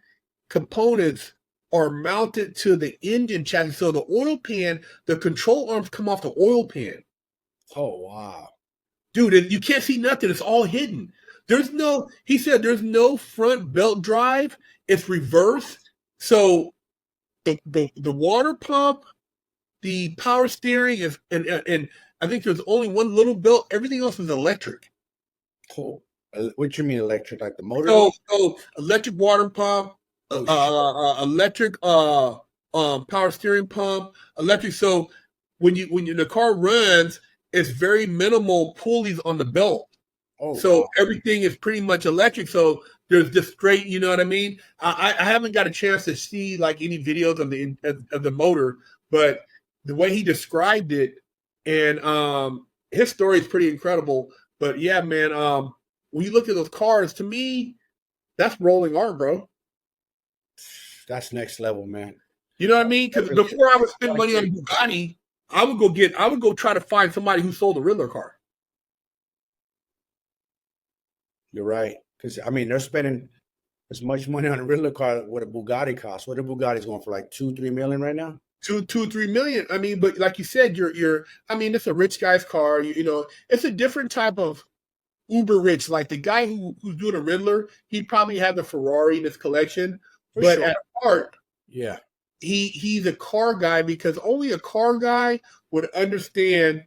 components are mounted to the engine chassis. So the oil pan, the control arms come off the oil pan. Oh, wow. Dude, you can't see nothing. It's all hidden. He said there's no front belt drive. It's reverse. So the water pump, the power steering is, and I think there's only one little belt. Everything else is electric. Cool. What you mean electric? Like the motor? So electric water pump, electric power steering pump, electric. So when the car runs, it's very minimal pulleys on the belt. Oh, so wow. Everything is pretty much electric. So there's just straight, you know what I mean? I haven't got a chance to see like any videos of the motor, but the way he described it, and his story is pretty incredible. But yeah, man, when you look at those cars, to me, that's rolling art, bro. That's next level, man. You know what I mean? Because before I would spend money on a Bugatti, I would go try to find somebody who sold a Riddler car. You're right. Because, I mean, they're spending as much money on a Riddler car what a Bugatti costs. What a Bugatti's going for, like $2-3 million right now? $2-3 million. I mean, but like you said, it's a rich guy's car. It's a different type of uber rich. Like the guy who's doing a Riddler, he probably had the Ferrari in his collection. But at heart, yeah. He's a car guy because only a car guy would understand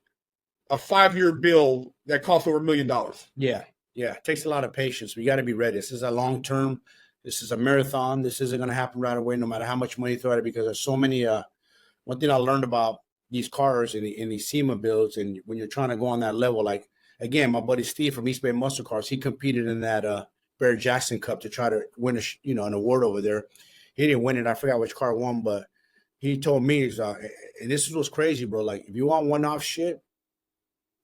a 5-year bill that costs over $1 million. Yeah. It takes a lot of patience. We got to be ready. This is a long term. This is a marathon. This isn't going to happen right away, no matter how much money you throw at it, because there's so many. One thing I learned about these cars and these SEMA builds, and when you're trying to go on that level, like again, my buddy Steve from East Bay Muscle Cars, he competed in that Barrett Jackson Cup to try to win an award over there. He didn't win it. I forgot which car won, but he told me, and this is what's crazy, bro. Like, if you want one-off shit,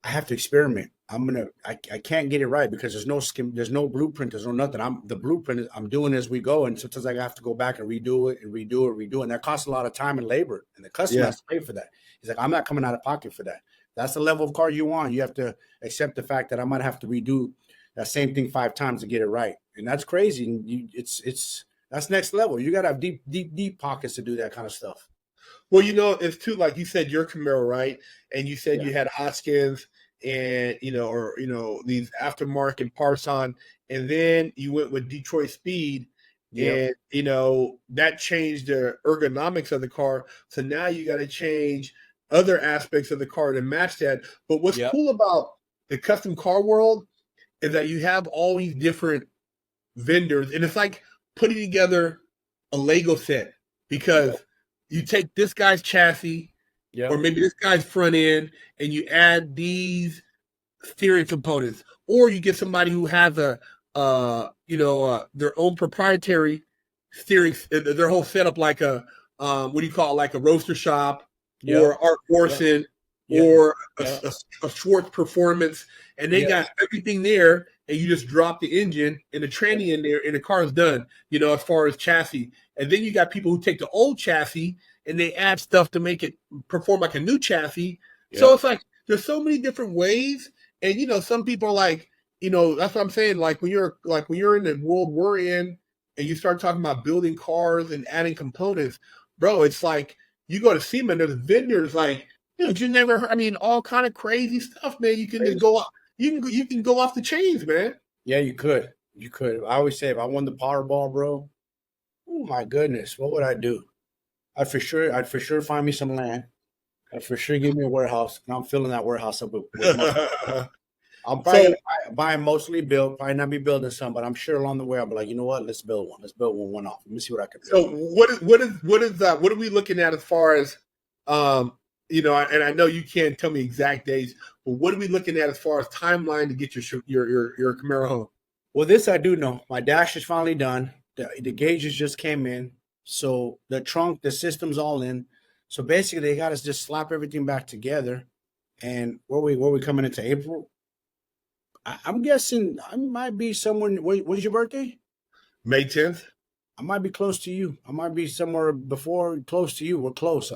I have to experiment. I can't get it right because there's no skim, there's no blueprint, there's no nothing. The blueprint I'm doing as we go, and sometimes I have to go back and redo it, and that costs a lot of time and labor, and the customer has to pay for that. He's like, I'm not coming out of pocket for that. That's the level of car you want. You have to accept the fact that I might have to redo that same thing 5 times to get it right, and that's crazy. And that's next level. You got to have deep pockets to do that kind of stuff. Well, it's too, like you said, your Camaro, right? And you said you had Hoskins and, these aftermarket parts on, and then you went with Detroit Speed, and, that changed the ergonomics of the car. So now you got to change other aspects of the car to match that. But what's cool about the custom car world is that you have all these different vendors, and it's like putting together a Lego set, because you take this guy's chassis or maybe this guy's front end and you add these steering components, or you get somebody who has their own proprietary steering, their whole setup, like a like a roaster shop or Art Morrison or a Schwartz Performance, and they got everything there, and you just drop the engine and the tranny in there, and the car is done, as far as chassis. And then you got people who take the old chassis and they add stuff to make it perform like a new chassis. So Yep. it's like there's so many different ways, and some people are like, that's what I'm saying. Like when you're in the world we're in, and you start talking about building cars and adding components, bro, it's like you go to SEMA, there's vendors like, you never heard, I mean, all kind of crazy stuff, man. You can just go off, you can go off the chains, man. Yeah, you could. You could. I always say if I won the Powerball, bro, oh my goodness, what would I do? I'd for sure find me some land. I'd for sure give me a warehouse, and I'm filling that warehouse up with muscle. I'm probably So gonna buy mostly built, probably not be building some, but I'm sure along the way I'll be like, you know what? Let's build one. Let's build one off. Let me see what I can build. So what is that? What are we looking at as far as um and I know you can't tell me exact dates, but what are we looking at as far as timeline to get your Camaro home? Well, this I do know. My dash is finally done. The gauges just came in. So the trunk, the system's all in. So basically they got us just slap everything back together. And where we coming into April? I'm guessing I might be somewhere. When's your birthday? May 10th? I might be close to you. I might be somewhere before, close to you. We're close.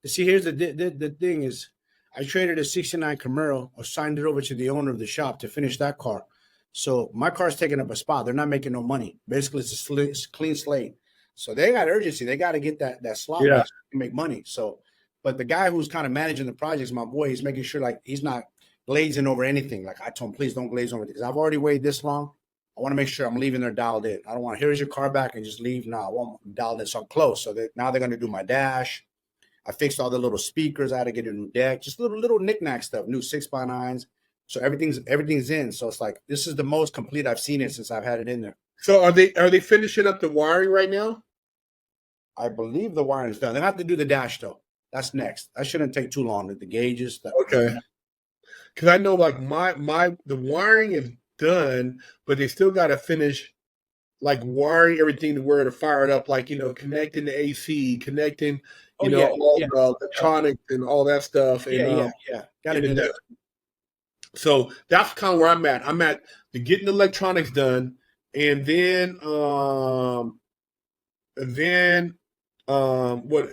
See, here's the thing is, I traded a '69 Camaro or signed it over to the owner of the shop to finish that car. So my car's taking up a spot. They're not making no money. Basically, it's a clean slate. So they got urgency. They got to get that slot Yeah. back to make money. So, but the guy who's kind of managing the projects, my boy, he's making sure like he's not glazing over anything. Like I told him, please don't glaze over it because I've already waited this long. I want to make sure I'm leaving there dialed in. I don't want, here's your car back and just leave. No, I want dialed in. So I'm close. So now they're going to do my dash. I fixed all the little speakers. I had to get a new deck, just little knickknack stuff, new 6x9s. So everything's in. So it's like this is the most complete I've seen it since I've had it in there. So are they finishing up the wiring right now? I believe the wiring is done. They have to do the dash though. That's next. That shouldn't take too long. The gauges. Okay. Because I know like the wiring is done, but they still got to finish like wiring everything to where to fire it up, like connecting the AC, connecting Oh yeah, all yeah, the electronics and all that stuff, and yeah. Got to do that. So that's kind of where I'm at. I'm at the getting the electronics done, and then what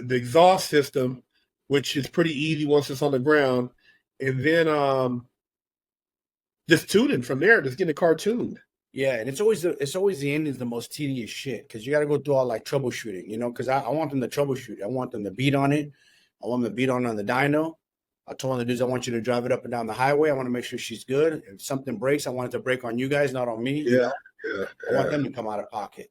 the exhaust system, which is pretty easy once it's on the ground, and then just tuning from there, just getting the car tuned. Yeah, and it's always the end is the most tedious shit because you got to go through all like troubleshooting, because I want them to troubleshoot. I want them to beat on it. I want them to beat on the dyno. I told the dudes I want you to drive it up and down the highway. I want to make sure she's good. If something breaks, I want it to break on you guys, not on me. Yeah. I want them to come out of pocket.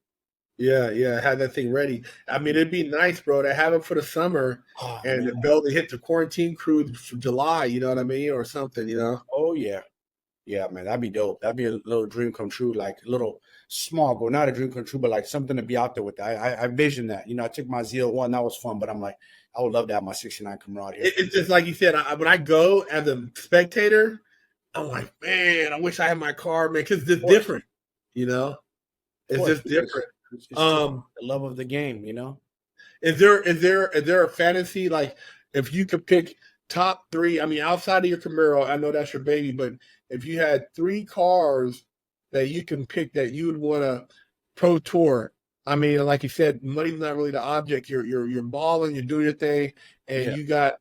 Yeah, have that thing ready. I mean, it'd be nice, bro, to have it for the summer and be able to hit the quarantine cruise for July, you know what I mean, or something, Oh yeah. Yeah, man, that'd be dope. That'd be a little dream come true, like a little small goal, not a dream come true, but like something to be out there with that. I envisioned that. I took my ZL1, that was fun, but I'm like, I would love to have my 69 Camaro here. It's just like you said, when I go as a spectator, I'm like, man, I wish I had my car, man, because it's different, It's just different. It's the love of the game, Is there a fantasy, like, if you could pick top three, I mean, outside of your Camaro, I know that's your baby, but if you had three cars that you can pick that you would want to pro tour, I mean, like you said, money's not really the object. You're balling, you're doing your thing, and you got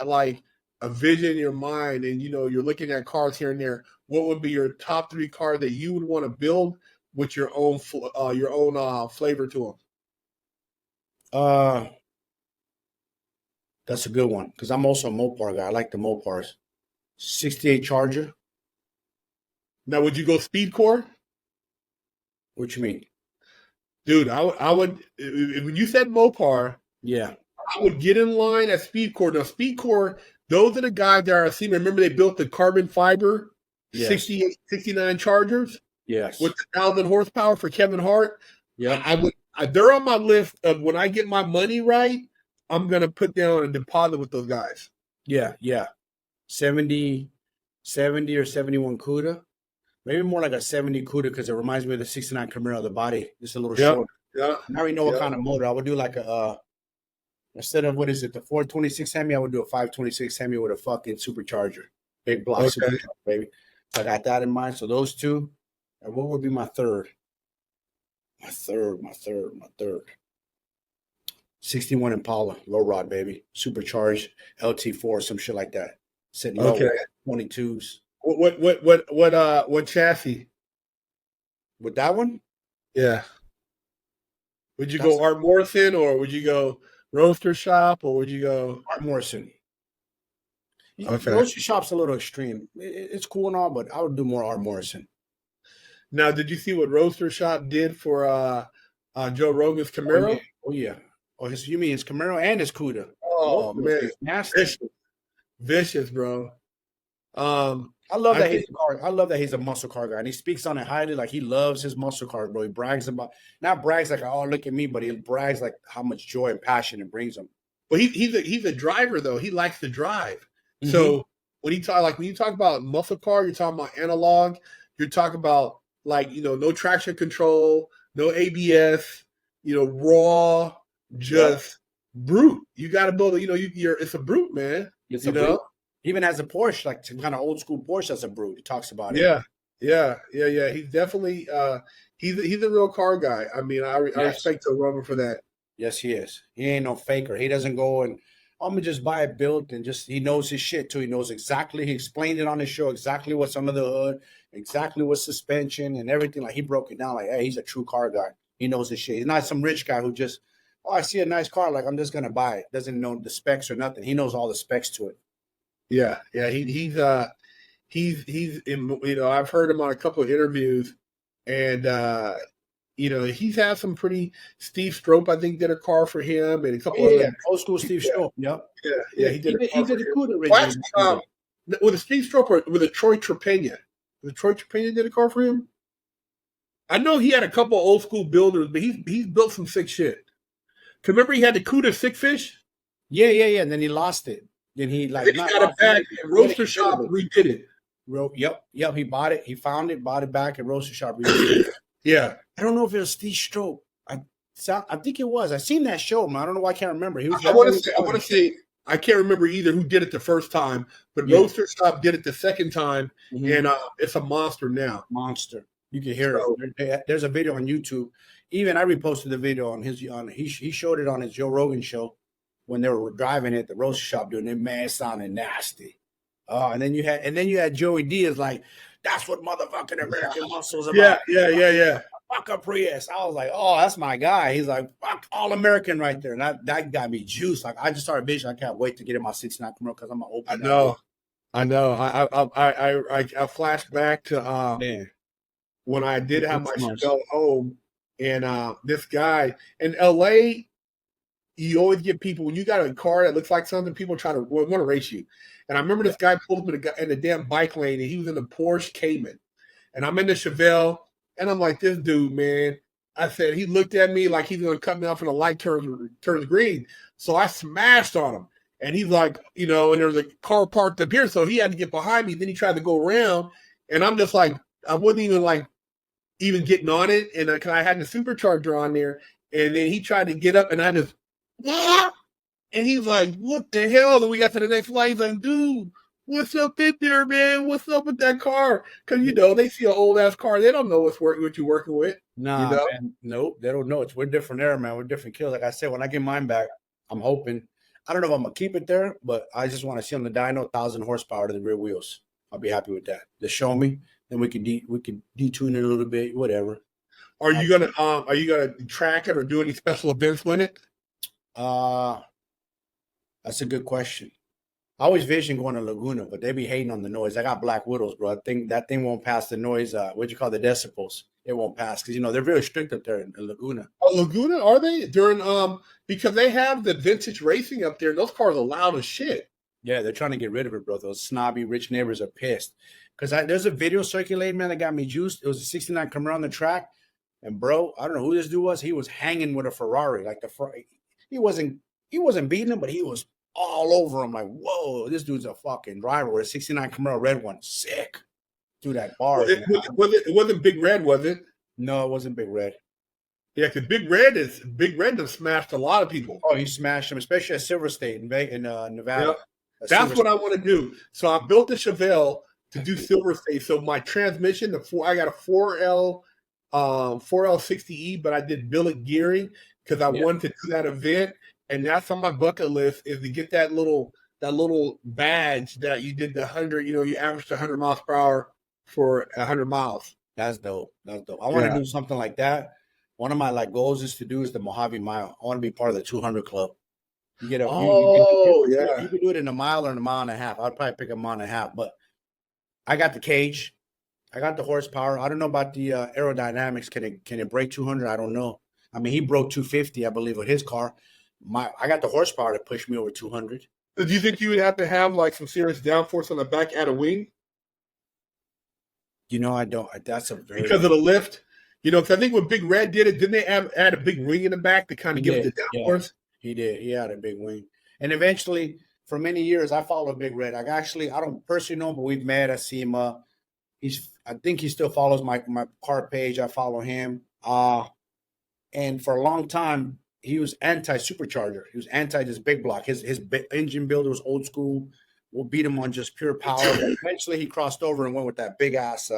like a vision in your mind, and you're looking at cars here and there. What would be your top three cars that you would want to build with your own flavor to them? That's a good one because I'm also a Mopar guy. I like the Mopars. 68 Charger. Now, would you go speed core? What you mean? Dude, I would, when you said Mopar, yeah, I would get in line at speed core. Now, speed core, those are the guys that are seen. Remember, they built the carbon fiber 68, 69 Chargers? Yes. With 1,000 horsepower for Kevin Hart? Yeah. They're on my list of when I get my money right, I'm going to put down a deposit with those guys. Yeah. 70 or 71 CUDA. Maybe more like a 70 CUDA because it reminds me of the 69 Camaro, the body. Just a little short. Yeah. I already know what kind of motor. I would do like instead of, the 426 Hemi, I would do a 526 Hemi with a fucking supercharger. Big block supercharger, baby. So I got that in mind. So those two. And what would be my third? My third. '61 Impala, low rod, baby, supercharged LT4, some shit like that. Sitting low Okay. with 22s. What chassis? With that one, Yeah. Would you that's go Art Morrison or would you go Roadster Shop or would you go? Art Morrison. Okay. Roaster Shop's a little extreme. It's cool and all, but I would do more Art Morrison. Now, did you see what Roadster Shop did for Joe Rogan's Oh yeah, Camaro? oh yeah. Oh, you mean his Camaro and his Cuda? Both Oh of those man, things nasty. vicious, vicious, bro. I love I that he's think a car. I love that he's a muscle car guy, and he speaks on it highly. Like he loves his muscle car, bro. He brags about not brags like oh look at me, but he brags like how much joy and passion it brings him. well, he's a driver though. He likes to drive. Mm-hmm. So when you talk about muscle car, you're talking about analog. You're talking about like no traction control, no ABS. Raw, Yep. just brute. You got to build. You're it's a brute, man. It's You a brute. know. Even as a Porsche, like some kind of old school Porsche, that's a brute. He talks about it. Yeah, yeah. He's definitely he's a real car guy. I mean, I Yes. respect Joe Rogan for that. Yes, he is. He ain't no faker. He doesn't go and I'm gonna just buy it built and just he knows his shit too. He knows exactly. He explained it on his show exactly what's under the hood, exactly what's suspension and everything. Like he broke it down. Like, hey, he's a true car guy. He knows his shit. He's not some rich guy who just I see a nice car, like I'm just gonna buy it. Doesn't know the specs or nothing. He knows all the specs to it. Yeah. He's in, I've heard him on a couple of interviews, and he's had some pretty. Steve Strope, I think, did a car for him, and a couple Yeah, other. old school Steve Strope. Yep. Yeah. He did. He did a Cuda Well, originally. actually, with a Steve Strope or with a Troy Trepagna. The Troy Trepagna did a car for him. I know he had a couple of old school builders, but he's built some sick shit. Cause remember he had the Cuda Sick Fish. Yeah. And then he lost it. Then he like Then he got it back. And Roaster Shop redid it. Yep. He bought it. He found it, bought it back, and Roaster Shop. Yeah. I don't know if it was Steve Strope. I think it was. I seen that show, man. I don't know why I can't remember. He was. I want to say I can't remember either who did it the first time, but Roaster Shop did it the second time, and it's a monster now. Monster. You can hear it. There's a video on YouTube. Even I reposted the video on he showed it on his Joe Rogan show when they were driving it, the Roaster Shop doing it. Man, it sounded nasty. Oh, and then you had Joey Diaz like, that's what motherfucking American muscles about. Yeah. Fuck a Prius. I was like, oh, that's my guy. He's like, fuck all American right there. And that got me juiced. Like I just started bitching. I can't wait to get in my 69 Camaro because I'm gonna open. I know. I flashed back to when I did have my Chevelle home, and this guy in LA, you always get people when you got a car that looks like something, people try to want to race you. And I remember this guy pulled up in the damn bike lane, and he was in the Porsche Cayman, and I'm in the Chevelle, and I'm like, this dude, man. I said he looked at me like he's gonna cut me off when the light turns green. So I smashed on him, and he's like, and there's a car parked up here, so he had to get behind me. Then he tried to go around, and I'm just like, I wasn't even getting on it, and I had the supercharger on there, and then he tried to get up, and I just, and he's like, what the hell? Then we got to the next light. He's like, dude, what's up in there, man? What's up with that car? Because, they see an old-ass car. They don't know what you're working with. Nah, man. Nope, they don't know. We're different era, man. We're different kills. Like I said, when I get mine back, I'm hoping. I don't know if I'm going to keep it there, but I just want to see on the dyno 1,000 horsepower to the rear wheels. I'll be happy with that. Just show me. Then we can detune it a little bit, whatever. Are you gonna track it or do any special events with it? That's a good question. I always vision going to Laguna, but they be hating on the noise. I got Black Widows, bro. I think that thing won't pass the noise. What you call the decibels? It won't pass because they're very strict up there in Laguna. Oh, Laguna, are they during because they have the vintage racing up there? And those cars are loud as shit. Yeah, they're trying to get rid of it, bro. Those snobby rich neighbors are pissed. Because there's a video circulating, man, that got me juiced. It was a 69 Camaro on the track. And, bro, I don't know who this dude was. He was hanging with a Ferrari. Like he wasn't beating him, but he was all over him. Like, whoa, this dude's a fucking driver with a 69 Camaro red one. Sick. Dude, that bar. It wasn't Big Red, was it? No, it wasn't Big Red. Yeah, because Big Red has smashed a lot of people. Oh, he smashed him, especially at Silver State in Nevada. Yep. That's what I want to do. So I built the Chevelle to do Silver State. So my transmission, I got a 4L 4L60E, but I did billet gearing. because I Yeah. wanted to do that event, and that's on my bucket list is to get that little badge that you did the 100. You know, you averaged 100 miles per hour for 100 miles. That's dope. That's dope. I want to Yeah. do something like that. One of my like goals is to do is the Mojave Mile. I want to be part of the 200 club. You get a Oh, you yeah. can do it in a mile or in a mile and a half. I'd probably pick a mile and a half, but I got the cage. I got the horsepower. I don't know about the aerodynamics. Can it break 200? I don't know. I mean, he broke 250, I believe, with his car. I got the horsepower to push me over 200. Do you think you would have to have like some serious downforce on the back at a wing You know, I don't. That's a very because of the lift? You know, because I think when Big Red did it, didn't they add a big wing in the back to kind he of give it did. the Yeah, downforce? he did. He had a big wing, and eventually, for many years, I followed Big Red. I don't personally know him, but we've met. I see him. I think he still follows my car page. I follow him. And for a long time, he was anti supercharger. He was anti this big block. His engine builder was old school. We'll beat him on just pure power. But eventually, he crossed over and went with that big ass,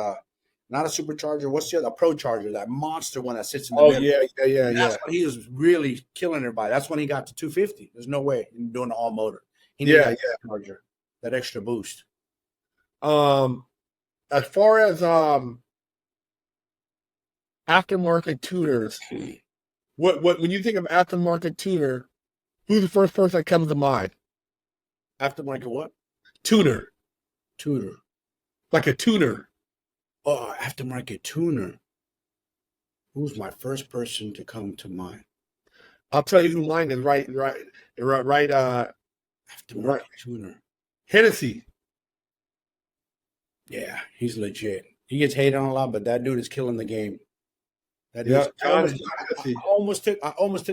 not a supercharger. What's the other? A pro charger, that monster one that sits in the Oh middle. yeah. That's when he was really killing everybody. That's when he got to 250. There's no way doing the all motor. He needed that charger, that extra boost. As far as aftermarket tuners, what when you think of aftermarket tuner, who's the first person that comes to mind? Aftermarket what? Tuner, Tuner. like a tuner. Oh, aftermarket tuner. Who's my first person to come to mind? I'll tell you who mine is. Right. Aftermarket tuner. Hennessy. Yeah, he's legit. He gets hated on a lot, but that dude is killing the game. That Yeah, dude, I almost took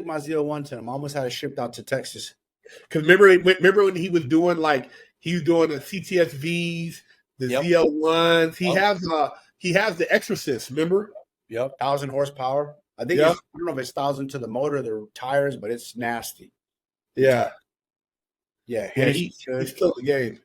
my Z01 to him. I almost had it shipped out to Texas. Because remember when he was doing the CTSVs, the ZL1s. He has the Exorcist. Remember? Yep, 1,000 horsepower. I think I don't know if it's 1,000 to the motor, the tires, but it's nasty. Yeah, He's still the game.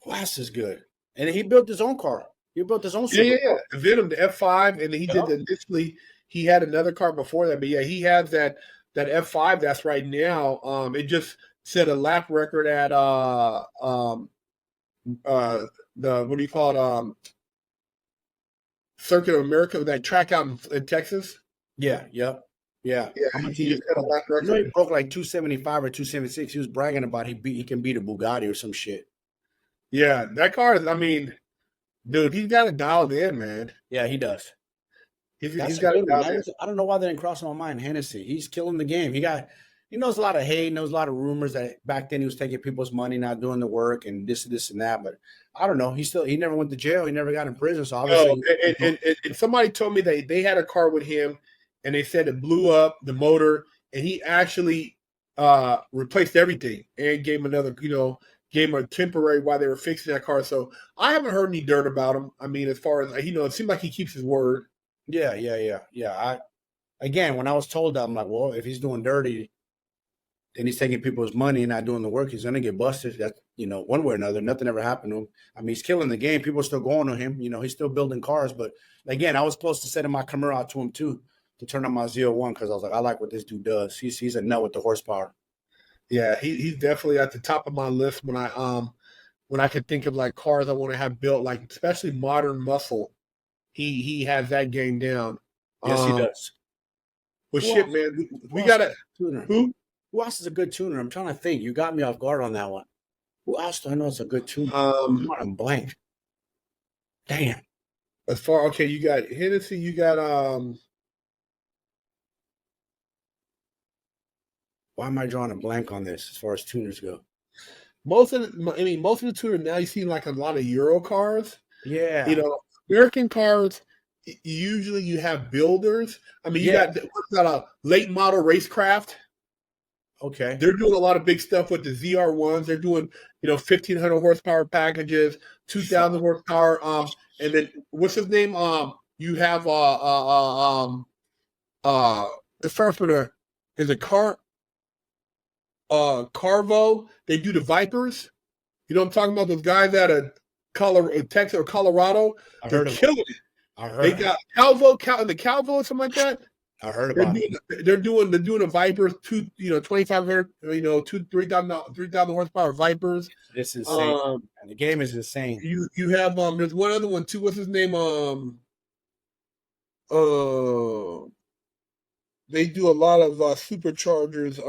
Glass is good, and he built his own car. He built his own. Yeah. The Venom, the F5, and he did initially. He had another car before that, but yeah, he has that F5 that's right now. It just set a lap record at the what do you call it? Circuit of America, that track out in Texas. Yeah. He just set a lap record. He broke like 275 or 276. He was bragging about he can beat a Bugatti or some shit. Yeah, that car is. I mean, dude, he's got it dialed in, man. Yeah, he does. He's got it dialed in. I don't know why they didn't cross my mind. Hennessy, he's killing the game. He knows a lot of hate, knows a lot of rumors that back then he was taking people's money, not doing the work, and this and that. But I don't know. He never went to jail. He never got in prison. So obviously, and somebody told me they had a car with him, and they said it blew up the motor, and he actually replaced everything and gave him a temporary while they were fixing that car. So I haven't heard any dirt about him. I mean, as far as it seems like he keeps his word. Yeah. When I was told that, I'm like, well, if he's doing dirty, and he's taking people's money and not doing the work, he's gonna get busted. That one way or another, nothing ever happened to him. I mean, he's killing the game. People are still going to him. He's still building cars. But again, I was close to sending my Camaro out to him too, to turn on my Z01, because I was like, I like what this dude does. He's a nut with the horsepower. Yeah, he's definitely at the top of my list when I could think of like cars I want to have built, like especially modern muscle. He has that game down. Yes, he does. Well, shit, man, we gotta. Who else is a good tuner? I'm trying to think. You got me off guard on that one. Who else do I know is a good tuner? I'm blank. Damn. You got Hennessy. You got Why am I drawing a blank on this as far as tuners go? Most of the tuners now, you see like a lot of Euro cars. Yeah. American cars, usually you have builders. I mean, you got a late model racecraft. Okay. They're doing a lot of big stuff with the ZR1s. They're doing, 1,500 horsepower packages, 2,000 horsepower. And then what's his name? You have the first one is a Carvo. They do the Vipers. You know what I'm talking about? Those guys out of Texas or Colorado. They're killing it. They got the Calvo or something like that. I heard about it. They're doing a Viper 2,500 3,000 horsepower Vipers. It's insane. And the game is insane. You have there's one other one too. What's his name? Uh they do a lot of superchargers.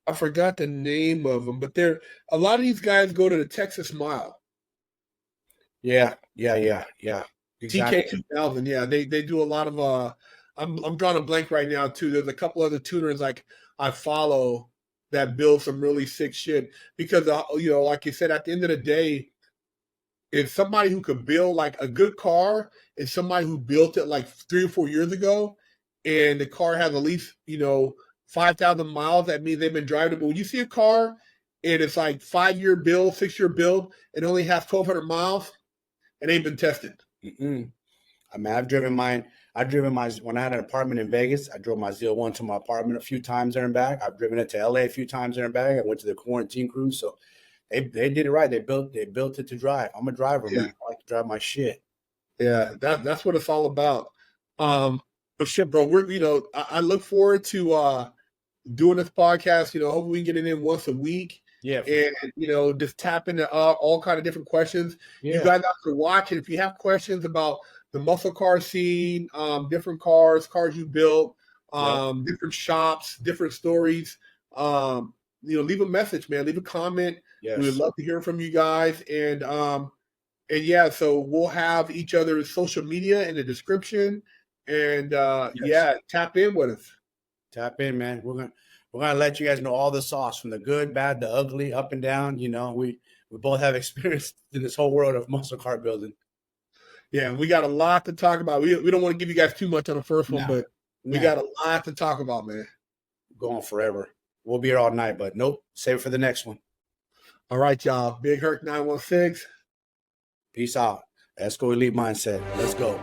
I forgot the name of them, but they're a lot of these guys go to the Texas Mile. Yeah. Exactly. TK2000, yeah, they do a lot of I'm drawing a blank right now too. There's a couple other tuners like I follow that build some really sick shit because like you said, at the end of the day, if somebody who could build like a good car is somebody who built it like 3 or 4 years ago, and the car has at least 5,000 miles, that means they've been driving it. But when you see a car and it's like 5-year build, 6-year build, and only has 1,200 miles, it ain't been tested. Mm-mm. I mean, I've driven my when I had an apartment in Vegas. I drove my Z01 to my apartment a few times there and back. I've driven it to LA a few times there and back. I went to the quarantine cruise, so they did it right. They built it to drive. I'm a driver, man. I like to drive my shit. Yeah, that's what it's all about. But shit, bro, I look forward to doing this podcast. Hopefully we can get it in once a week. Yeah, and just tap into all kind of different questions. Yeah. You guys have to watch, and if you have questions about the muscle car scene, different cars you built, different shops, different stories, leave a message, man. Leave a comment. Yes. We would love to hear from you guys, and yeah, so we'll have each other's social media in the description, and tap in with us. Tap in, man. We're gonna let you guys know all the sauce, from the good, bad, the ugly, up and down. We both have experience in this whole world of muscle car building. Yeah, we got a lot to talk about. We don't want to give you guys too much on the first one, but we got a lot to talk about, man. Going forever. We'll be here all night, but nope. Save it for the next one. All right, y'all. Big Herc 916. Peace out. Let's go Elite Mindset. Let's go.